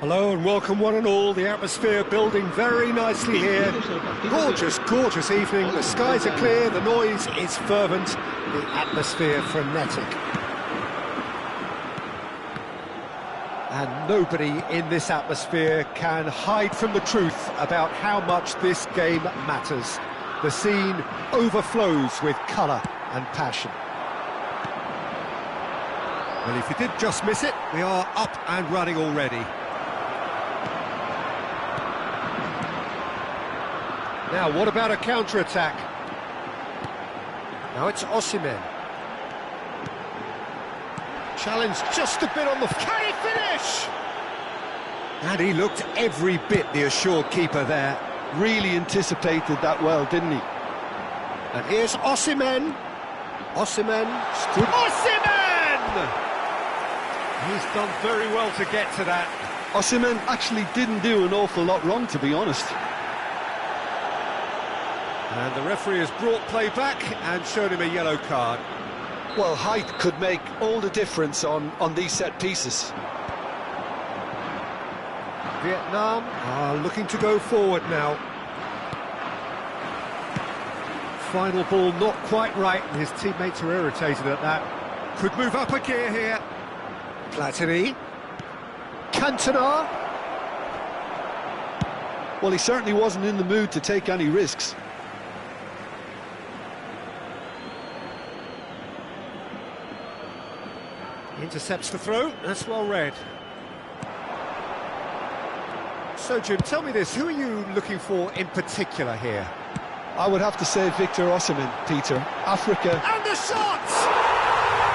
A: Hello and welcome one and all. The atmosphere building very nicely here. Gorgeous, gorgeous evening. The skies are clear, the noise is fervent, the atmosphere frenetic. And nobody in this atmosphere can hide from the truth about how much this game matters. The scene overflows with colour and passion. Well, if you did just miss it, we are up and running already. Now, what about a counter-attack? Now it's Osimhen. Challenge just a bit on the... Can he finish? And he looked every bit the assured keeper there.
B: Really anticipated that well, didn't he?
A: And here's Osimhen. Osimhen stood... Osimhen! He's done very well to get to that.
B: Osimhen actually didn't do an awful lot wrong, to be honest.
A: And the referee has brought play back and shown him a yellow card.
B: Well, height could make all the difference on these set pieces.
A: Vietnam are looking to go forward now. Final ball not quite right, and his teammates are irritated at that. Could move up a gear here. Platini. Cantona.
B: Well, he certainly wasn't in the mood to take any risks.
A: Intercepts the throw, that's well read. So, Jim, tell me this, who are you looking for in particular here?
B: I would have to say Victor Osimhen, Peter. Africa.
A: And the shot!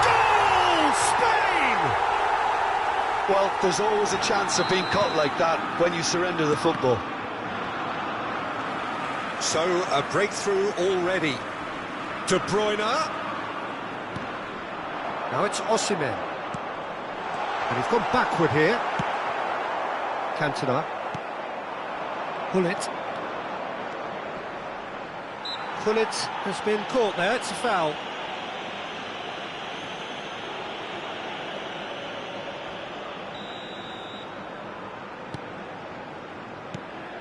A: Goal! Spain!
B: Well, there's always a chance of being caught like that when you surrender the football.
A: So, a breakthrough already. De Bruyne. Now it's Osimhen. And he's gone backward here. Cantona. Gullit. Gullit has been caught there, it's a foul.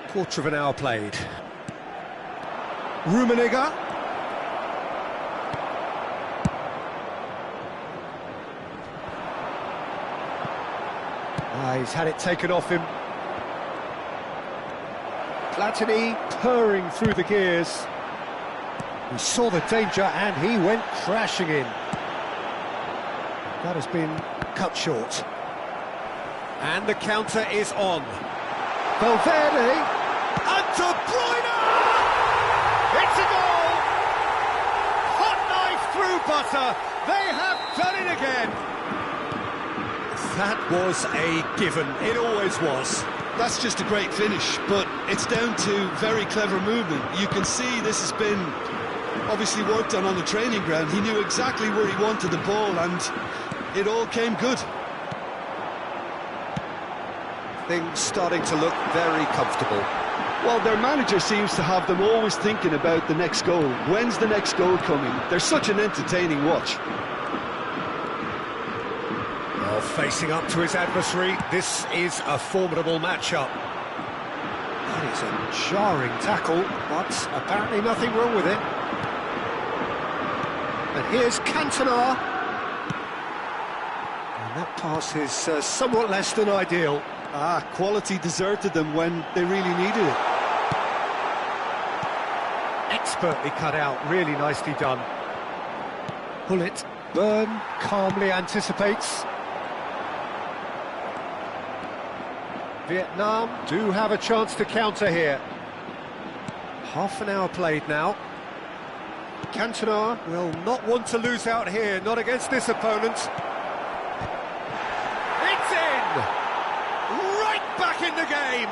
A: Quarter of an hour played. Rummenigge. He's had it taken off him. Platini purring through the gears. He saw the danger and he went crashing in. That has been cut short. And the counter is on. Valverde, and De Bruyne! It's a goal! Hot knife through butter, they have done it again! That was a given, it always was.
C: That's just a great finish, but it's down to very clever movement. You can see this has been obviously worked on the training ground. He knew exactly where he wanted the ball and it all came good.
A: Things starting to look very comfortable.
B: Well, their manager seems to have them always thinking about the next goal. When's the next goal coming? They're such an entertaining watch.
A: Well, facing up to his adversary, this is a formidable matchup. That is a jarring tackle, but apparently nothing wrong with it. And here's Cantona. And that pass is somewhat less than ideal.
B: Quality deserted them when they really needed it.
A: Expertly cut out, really nicely done. Gullit, Byrne calmly anticipates. Vietnam do have a chance to counter here. Half an hour played now. Cantona will not want to lose out here, not against this opponent. It's in! Right back in the game!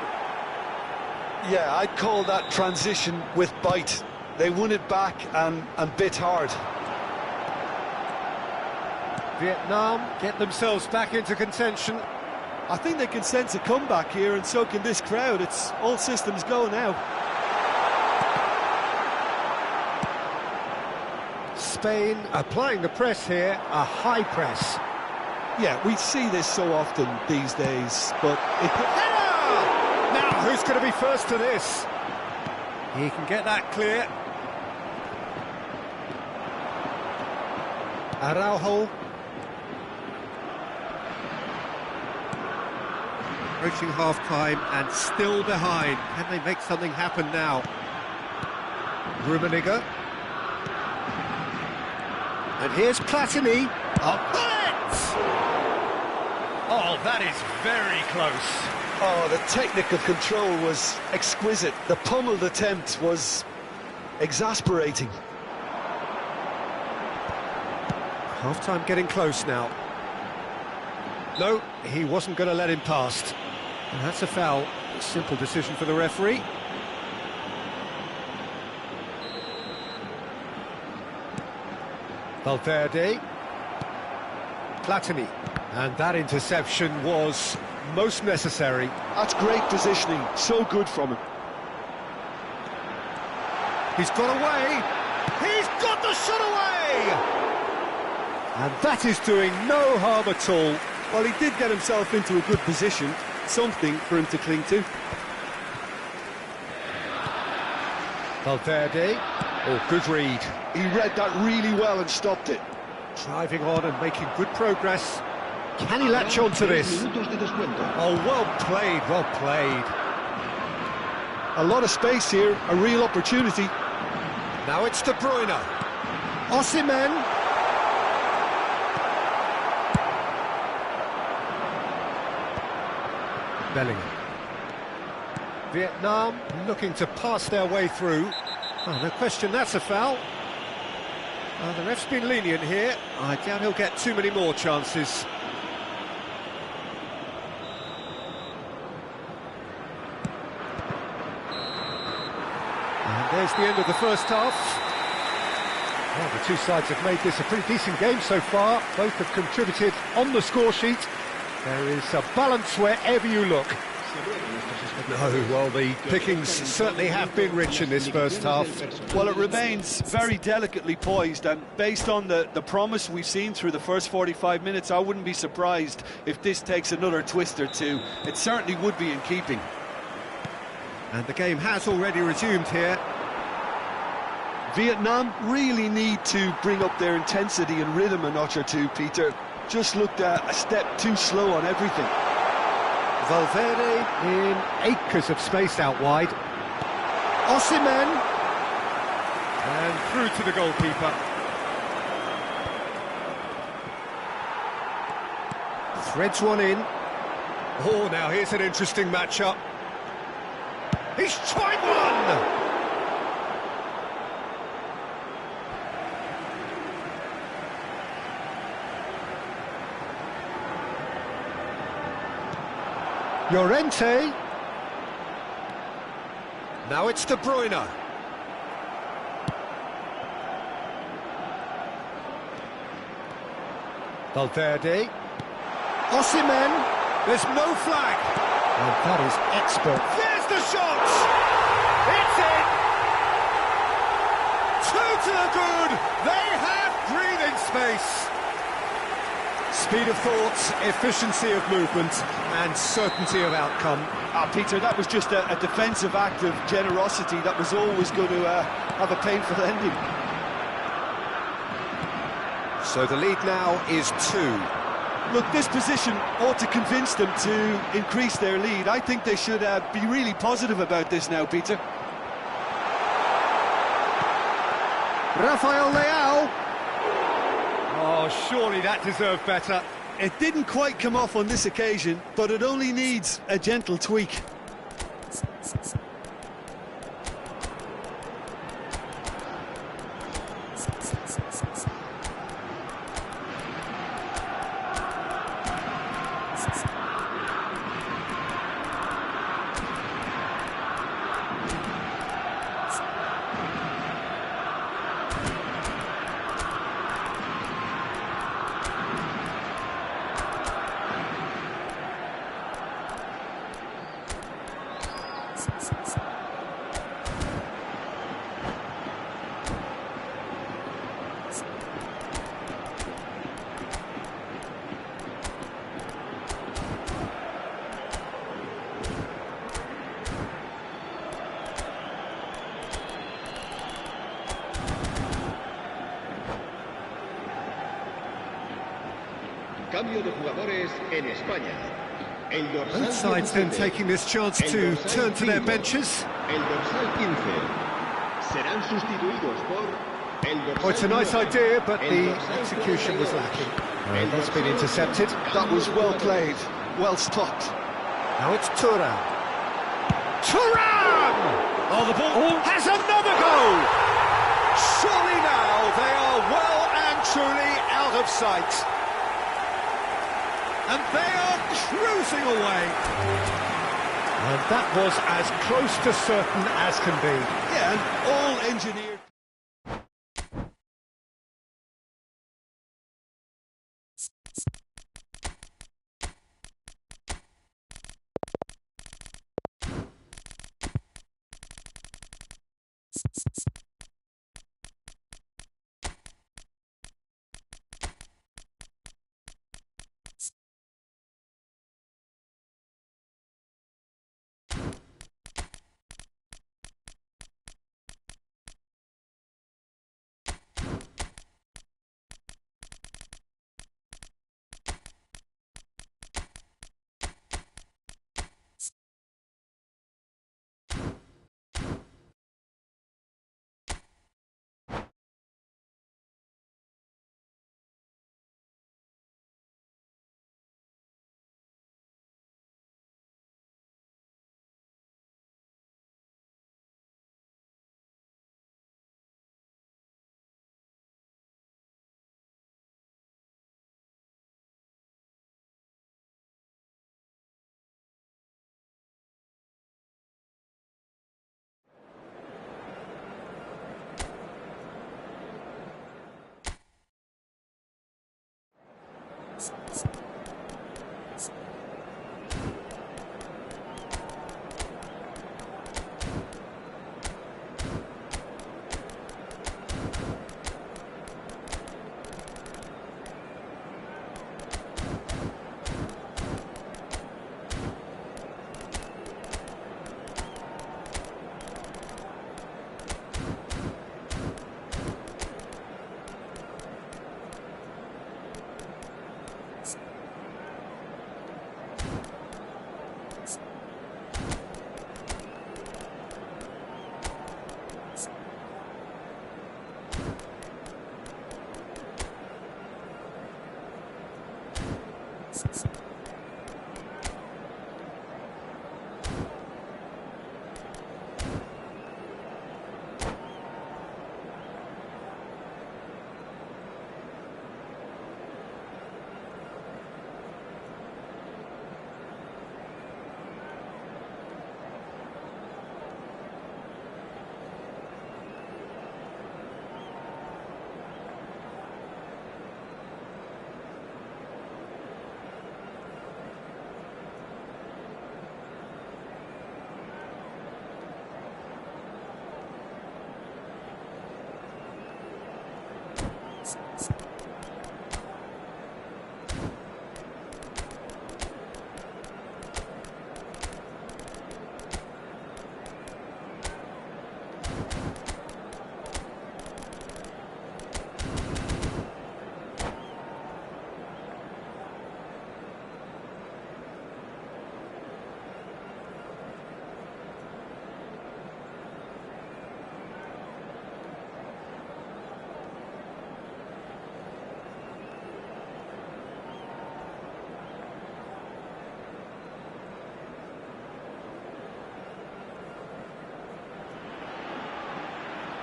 B: Yeah, I'd call that transition with bite. They won it back and bit hard.
A: Vietnam get themselves back into contention.
C: I think they can sense a comeback here, and so can this crowd. It's all systems go now.
A: Spain applying the press here, a high press.
C: Yeah, we see this so often these days, but
A: Now, who's going to be first to this? He can get that clear. Araujo. Approaching half-time and still behind. Can they make something happen now? Rummenigge. And here's Platini. A bullet! Oh, that is very close.
B: Oh, the technical control was exquisite. The pummeled attempt was exasperating.
A: Half-time getting close now. No, he wasn't going to let him past. And that's a foul. A simple decision for the referee. Valverde. Platini. And that interception was most necessary.
B: That's great positioning. So good from him.
A: He's got away. He's got the shot away! And that is doing no harm at all.
C: well, he did get himself into a good position, something for him to cling to.
A: Valverde. Oh, good read.
B: He read that really well and stopped it.
A: Driving on and making good progress. Can he latch on to this? Oh, well played, well played.
B: A lot of space here, a real opportunity.
A: Now it's De Bruyne. Osimhen. Bellingham. Vietnam looking to pass their way through. Oh, no question, that's a foul. The ref's been lenient here. I doubt he'll get too many more chances. And there's the end of the first half. Well, the two sides have made this a pretty decent game so far. Both have contributed on the score sheet. There is a balance wherever you look. No, well, the pickings certainly have been rich in this first half.
C: Well, it remains very delicately poised, and based on the promise we've seen through the first 45 minutes, I wouldn't be surprised if this takes another twist or two. It certainly would be in keeping.
A: And the game has already resumed here.
B: Vietnam really need to bring up their intensity and rhythm a notch or two, Peter. Just looked a step too slow on everything.
A: Valverde in acres of space out wide. Osimhen. And through to the goalkeeper. Threads one in. Oh, now here's an interesting matchup. He's tried one! Llorente. Now it's De Bruyne. Valverde. Osimhen. There's no flag. And that is expert. There's the shot! It's in! Two to the good! They have breathing space. Speed of thoughts, efficiency of movement, and certainty of outcome.
B: Peter, that was just a defensive act of generosity that was always going to have a painful ending.
A: So the lead now is 2.
B: Look, this position ought to convince them to increase their lead. I think they should be really positive about this now, Peter.
A: Rafael Leao. Oh, surely that deserved better.
B: It didn't quite come off on this occasion, but it only needs a gentle tweak.
D: Cambio de jugadores en España. El dorsal
A: Both sides then taking this chance to turn to their benches.
D: El dorsal 15 serán sustituidos por el dorsal.
A: Oh, it's a nice idea, but
D: El
A: the
D: dorsal
A: execution was
D: 42.
A: lacking. And that's been intercepted.
B: That was well played, well stopped.
A: Now it's Thuan. Thuan! Oh, the ball has another goal! Surely now they are well and truly out of sight. And they are cruising away. And that was as close to certain as can be.
B: Yeah, and all engineered.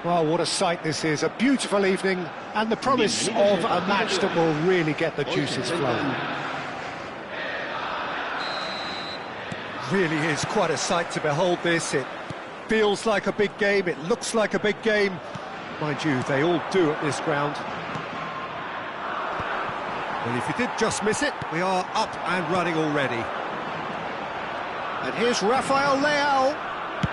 A: Well, what a sight this is, a beautiful evening, and the promise of a match that will really get the juices flowing. Really is quite a sight to behold this. It feels like a big game, it looks like a big game. Mind you, they all do at this ground. Well, if you did just miss it, we are up and running already. And here's Rafael Leao.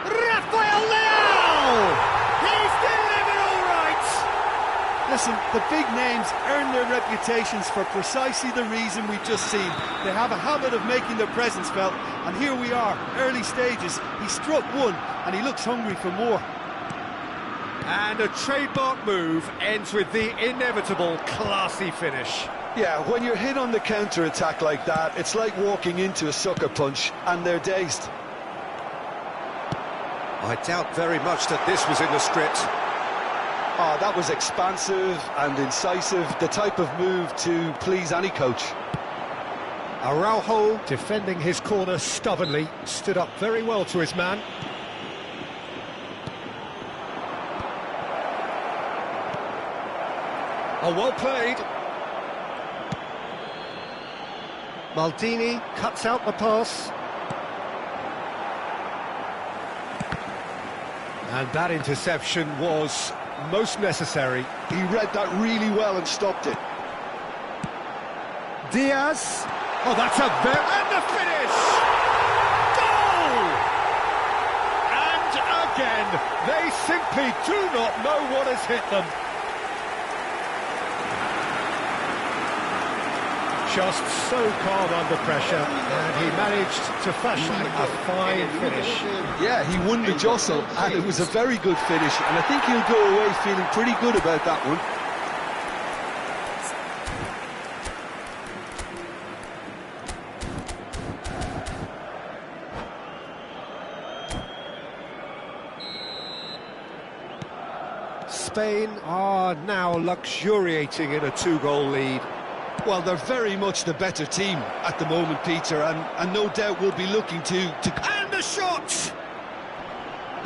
A: Rafael Leao! He's delivered all right!
C: Listen, the big names earn their reputations for precisely the reason we've just seen. They have a habit of making their presence felt, and here we are, early stages. He struck one, and he looks hungry for more.
A: And a trademark move ends with the inevitable classy finish.
B: Yeah, when you're hit on the counter-attack like that, it's like walking into a sucker punch, and they're dazed.
A: I doubt very much that this was in the script.
B: Oh, that was expansive and incisive, the type of move to please any coach.
A: Araujo, defending his corner stubbornly, stood up very well to his man. Oh, well played. Maldini cuts out the pass. And that interception was most necessary.
B: He read that really well and stopped it.
A: Diaz. Oh, that's a very... And the finish! Goal! And again, they simply do not know what has hit them. Just so calm under pressure, and he managed to fashion a fine finish.
B: Yeah, he won the jostle, and it was a very good finish, and I think he'll go away feeling pretty good about that one.
A: Spain are now luxuriating in a two-goal lead.
C: Well, they're very much the better team at the moment, Peter, and no doubt will be looking to...
A: And the shot!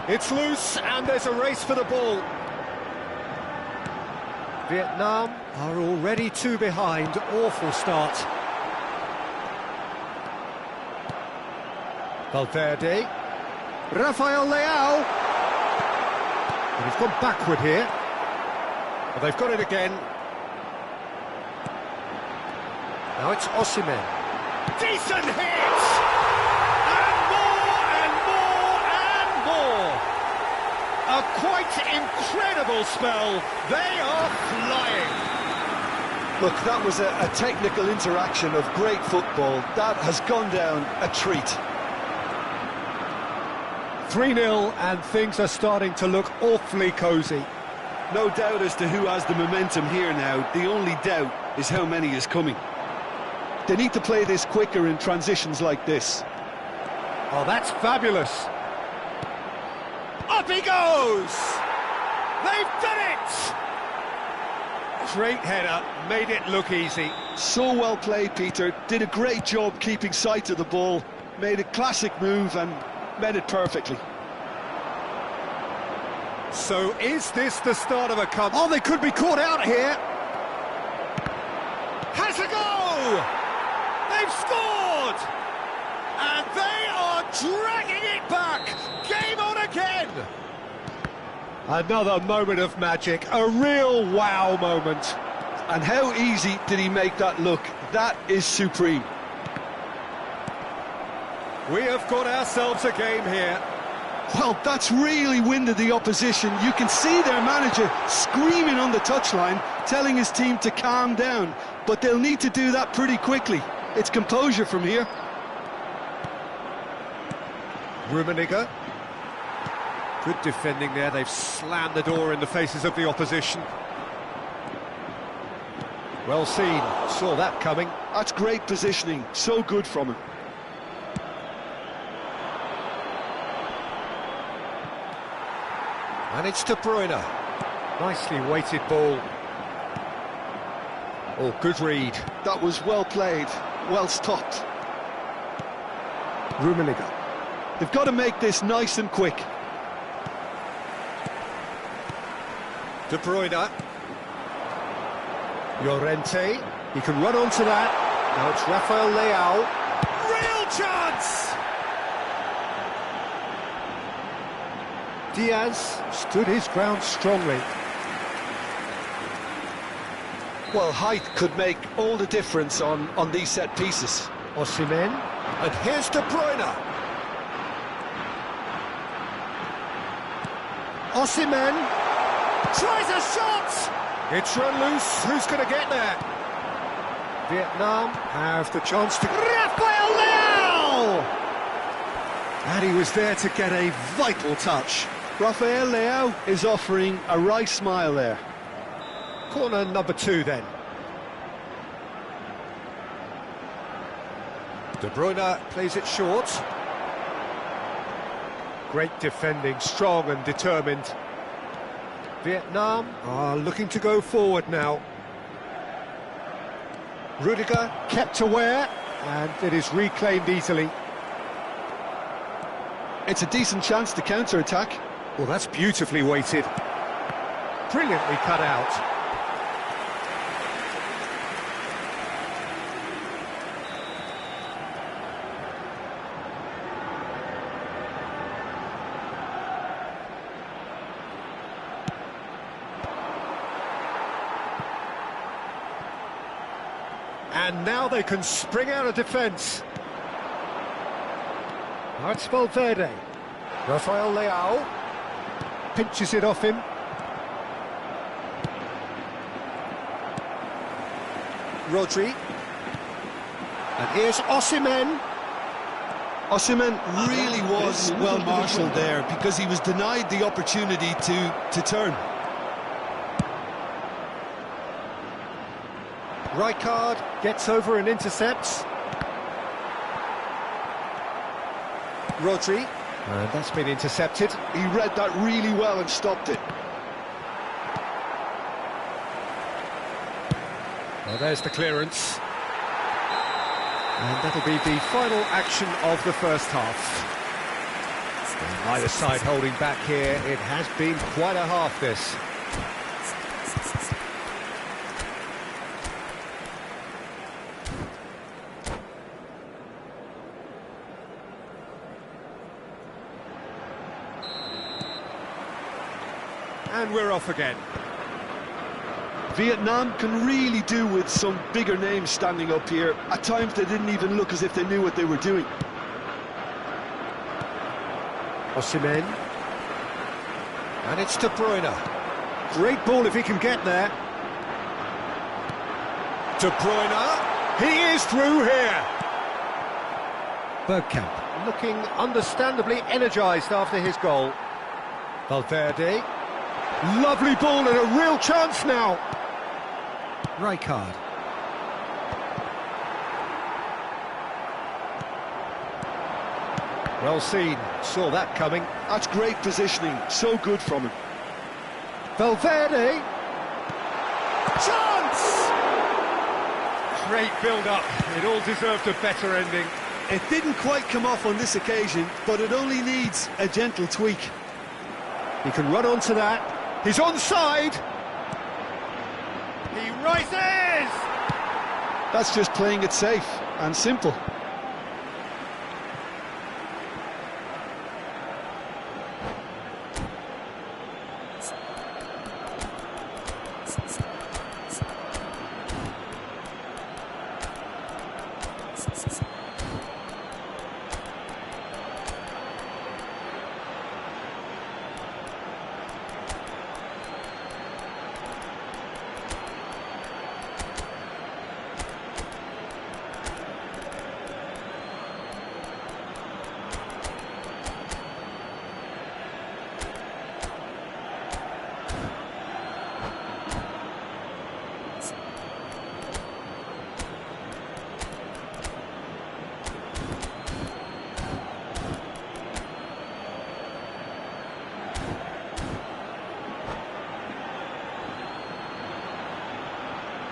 A: It's loose, and there's a race for the ball. Vietnam are already two behind. Awful start. Valverde. Rafael Leao. And he's gone backward here. But they've got it again. Now it's Osimhen. Decent hit! And more, and more, and more! A quite incredible spell. They are flying.
B: Look, that was a technical interaction of great football. That has gone down a treat.
A: 3-0, and things are starting to look awfully cosy.
C: No doubt as to who has the momentum here now. The only doubt is how many is coming.
B: They need to play this quicker in transitions like this.
A: Oh, that's fabulous. Up he goes! They've done it! Straight header, made it look easy.
C: So well played, Peter. Did a great job keeping sight of the ball. Made a classic move and made it perfectly.
A: So is this the start of a comeback? Oh, they could be caught out here. Has a go! They've scored! And they are dragging it back! Game on again! Another moment of magic, a real wow moment.
C: And how easy did he make that look? That is supreme.
A: We have got ourselves a game here.
C: Well, that's really winded the opposition. You can see their manager screaming on the touchline, telling his team to calm down. But they'll need to do that pretty quickly. It's composure from here.
A: Rummenigge. Good defending there. They've slammed the door in the faces of the opposition. Well seen. Saw that coming.
C: That's great positioning. So good from him.
A: And it's De Bruyne. Nicely weighted ball. Oh, good read.
C: That was well played, well stopped.
A: Rummenigge.
C: They've got to make this nice and quick.
A: De Bruyne. Llorente. He can run onto that. Now it's Rafael Leao. Real chance! Diaz stood his ground strongly.
C: Well, height could make all the difference on these set pieces.
A: Osimhen. And here's De Bruyne. Osimhen tries a shot! It's run loose, who's going to get there? Vietnam have the chance to... Rafael Leao! And he was there to get a vital touch.
C: Rafael Leao is offering a wry smile there.
A: Corner number 2 then. De Bruyne plays it short. Great defending, strong and determined. Vietnam are looking to go forward now. Rudiger kept aware, and it is reclaimed easily.
C: It's a decent chance to counter-attack.
A: Well, that's beautifully weighted. Brilliantly cut out. And now they can spring out of defence. Now it's Valverde. Rafael Leao pinches it off him. Rodri. And here's Osimhen.
C: Osimhen really was well marshalled there because he was denied the opportunity to turn.
A: Rijkaard gets over and intercepts. Rodri. And that's been intercepted.
C: He read that really well and stopped it.
A: Well, there's the clearance. And that'll be the final action of the first half. And neither side holding back here. It has been quite a half, this. And we're off again.
C: Vietnam can really do with some bigger names standing up here. At times they didn't even look as if they knew what they were doing.
A: Osimhen. And it's De Bruyne. Great ball if he can get there. De Bruyne. He is through here. Bergkamp looking understandably energised after his goal. Valverde. Lovely ball and a real chance now. Rijkaard. Well seen, saw that coming.
C: That's great positioning, so good from him.
A: Valverde.
C: Chance!
A: Great build-up. It all deserved a better ending.
C: It didn't quite come off on this occasion, but it only needs a gentle tweak.
A: He can run onto that. He's onside. He rises!
B: That's just playing it safe and simple.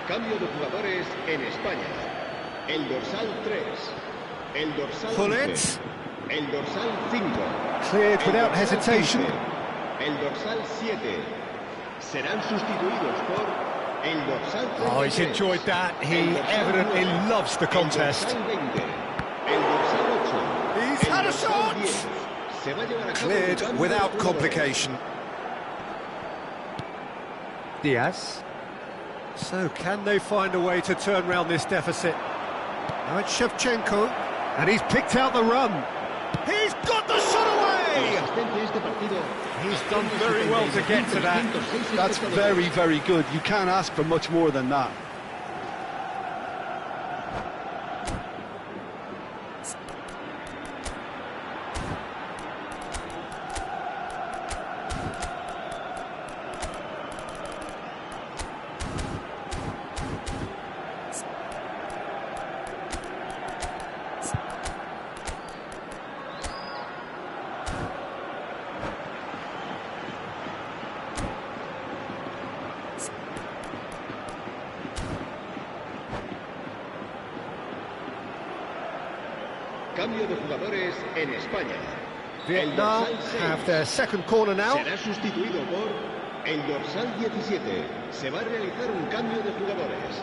D: Cambio de jugadores en España. El dorsal 3. El dorsal
A: Pull
D: 11.
A: it.
D: El dorsal 5.
A: Cleared
D: El
A: without
D: dorsal
A: hesitation.
D: 15. El dorsal 7. Serán sustituidos por el dorsal 33.
A: Oh, he's enjoyed that. He evidently loves the contest.
D: El dorsal 20. El dorsal 8.
A: He's
D: El
A: had a
D: dorsal
A: shot.
D: 10. Se va a llevar a cabo el
A: Cleared
D: cambio
A: without
D: de jugadores.
A: complication. Diaz. So, can they find a way to turn round this deficit? Now it's Shevchenko, and he's picked out the run. He's got the shot away! He's done very well to get to that.
B: That's very, very good. You can't ask for much more than that.
D: Cambio de jugadores en España.
A: Vietnam
D: El dorsal 6
A: have their second corner now.
D: será sustituido por el dorsal 17. Se va a realizar un cambio de jugadores.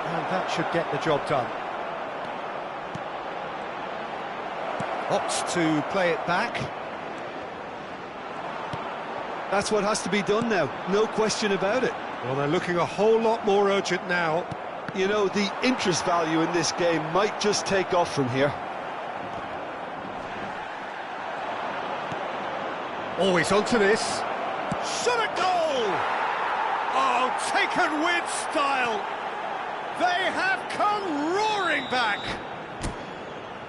A: And that should get the job done. Opts to play it back.
B: That's what has to be done now, no question about it.
A: Well, they're looking a whole lot more urgent now.
B: You know, the interest value in this game might just take off from here.
A: Always onto this. Shot at goal! Oh, taken with style. They have come roaring back.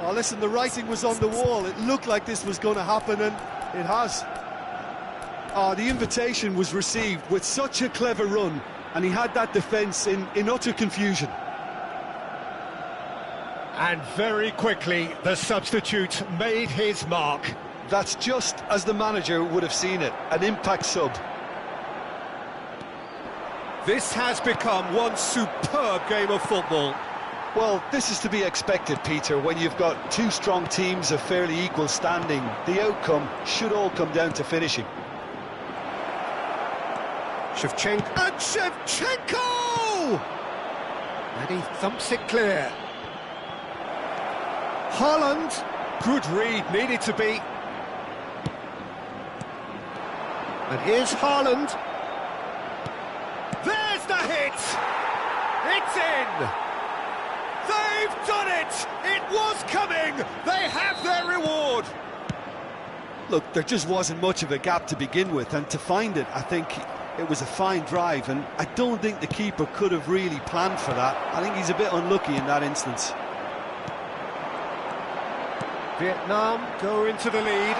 C: Oh, listen, the writing was on the wall. It looked like this was going to happen, and it has. Oh, the invitation was received with such a clever run, and he had that defence in utter confusion.
A: And very quickly, the substitute made his mark.
B: That's just as the manager would have seen it, an impact sub.
A: This has become one superb game of football.
B: Well, this is to be expected, Peter, when you've got two strong teams of fairly equal standing. The outcome should all come down to finishing.
A: Shevchenko. And Shevchenko! And he thumps it clear. Haaland. Good read, needed to be. And here's Haaland. There's the hit! It's in! They've done it! It was coming! They have their reward!
C: Look, there just wasn't much of a gap to begin with, and to find it, I think it was a fine drive, and I don't think the keeper could have really planned for that. I think he's a bit unlucky in that instance.
A: Vietnam go into the lead.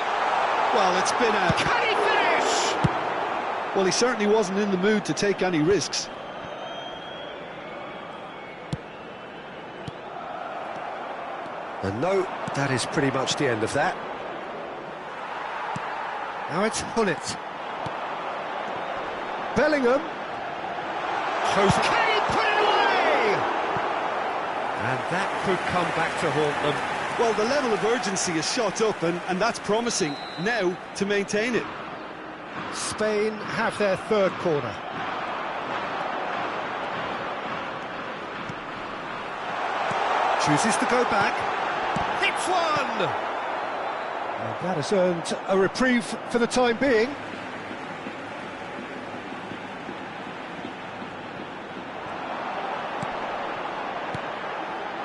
C: Well, it's been a...
A: Can he finish?
B: Well, he certainly wasn't in the mood to take any risks.
A: And no, that is pretty much the end of that. Now it's Hullet. Bellingham. Close. Kane put it away! And that could come back to haunt them.
C: Well, the level of urgency is shot up, and that's promising. Now to maintain it.
A: Spain have their third corner. Chooses to go back. Hits one! And that has earned a reprieve for the time being.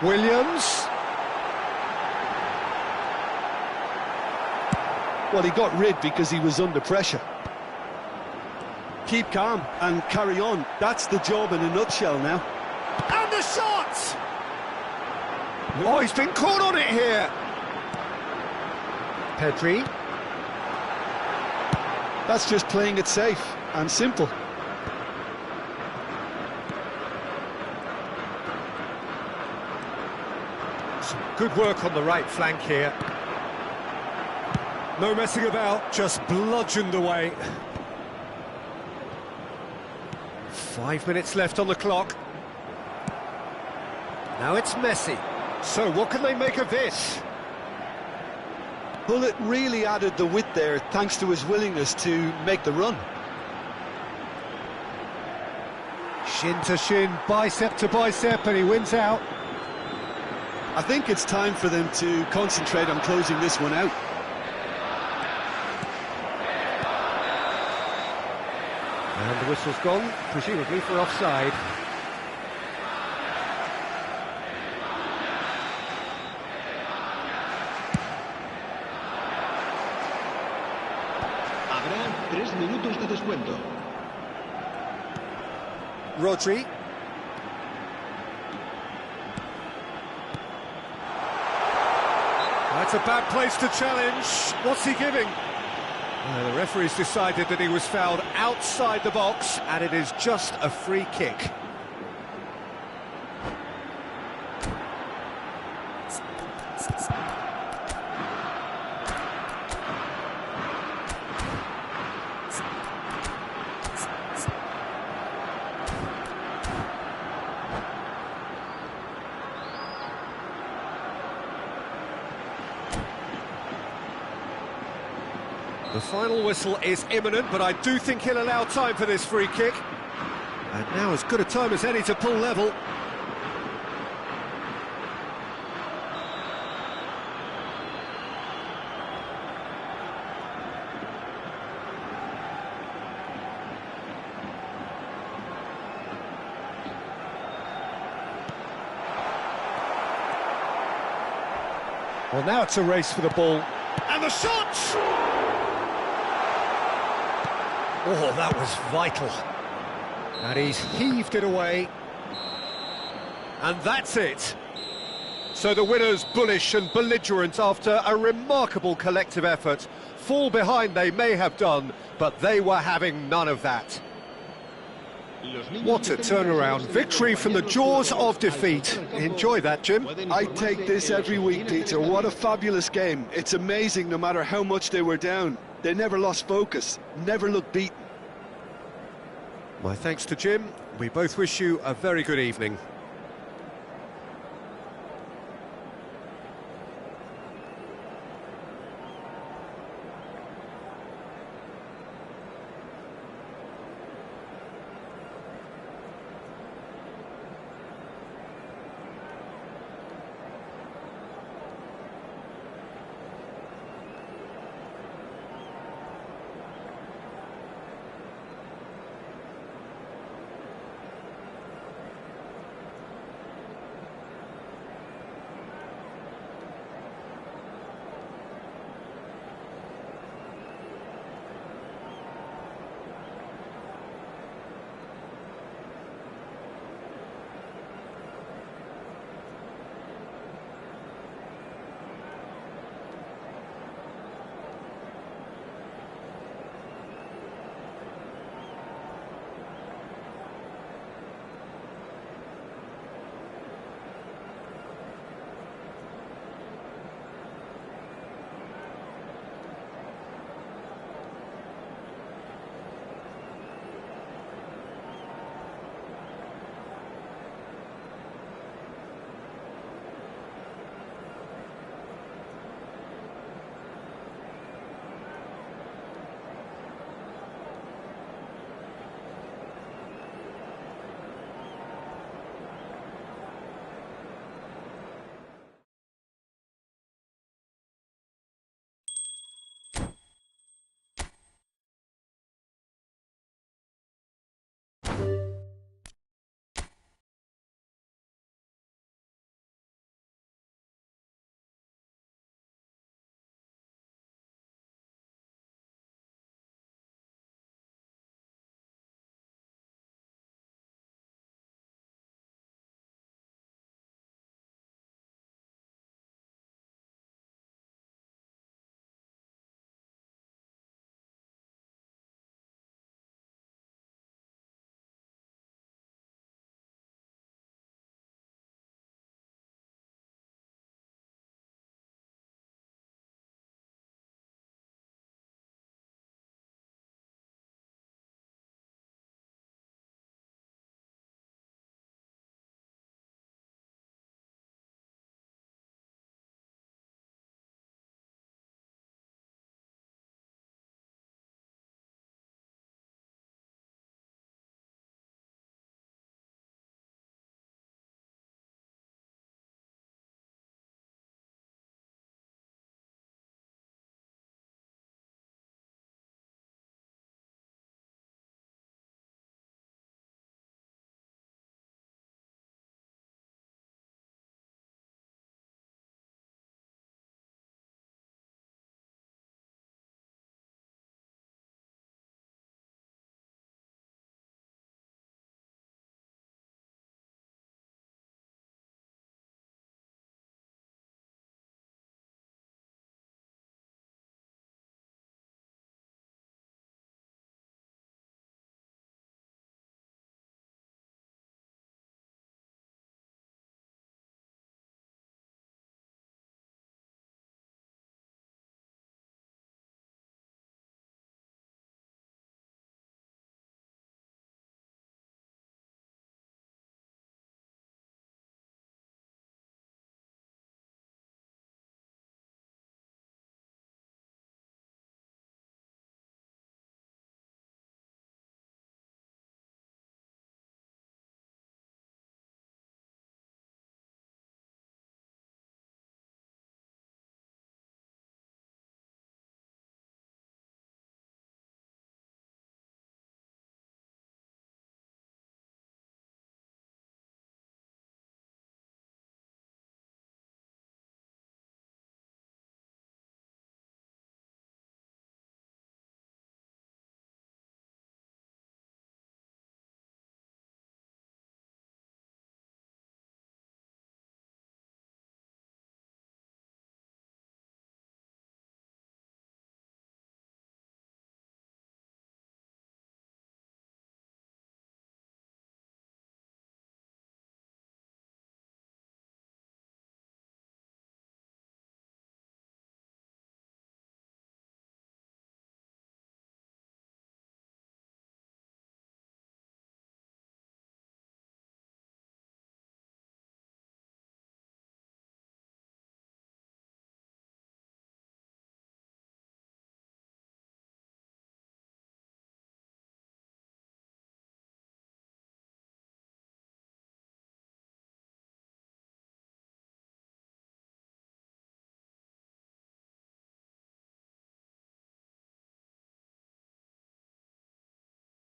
A: Williams.
C: Well, he got rid because he was under pressure. Keep calm and carry on. That's the job in a nutshell now.
A: And the shot! Oh, he's been caught on it here. Pedri.
C: That's just playing it safe and simple.
A: Some good work on the right flank here. No messing about, just bludgeoned away. 5 minutes left on the clock. Now it's Messi. So what can they make of this?
C: Bullet really added the width there thanks to his willingness to make the run.
A: Shin to shin, bicep to bicep, and he wins out.
C: I think it's time for them to concentrate on closing this one out.
A: And the whistle's gone, presumably for offside.
D: Habrá 3 minutos de descuento.
A: Rodri. That's a bad place to challenge. What's he giving? The referee's decided that he was fouled outside the box, and it is just a free kick. The final whistle is imminent, but I do think he'll allow time for this free kick. And now as good a time as any to pull level. Well, now it's a race for the ball. And the shot! Oh, that was vital. And he's heaved it away. And that's it. So the winners, bullish and belligerent after a remarkable collective effort. Fall behind they may have done, but they were having none of that. What a turnaround. Victory from the jaws of defeat. Enjoy that, Jim.
C: I take this every week, Peter. What a fabulous game. It's amazing no matter how much they were down. They never lost focus, never looked beaten.
A: My thanks to Jim. We both wish you a very good evening.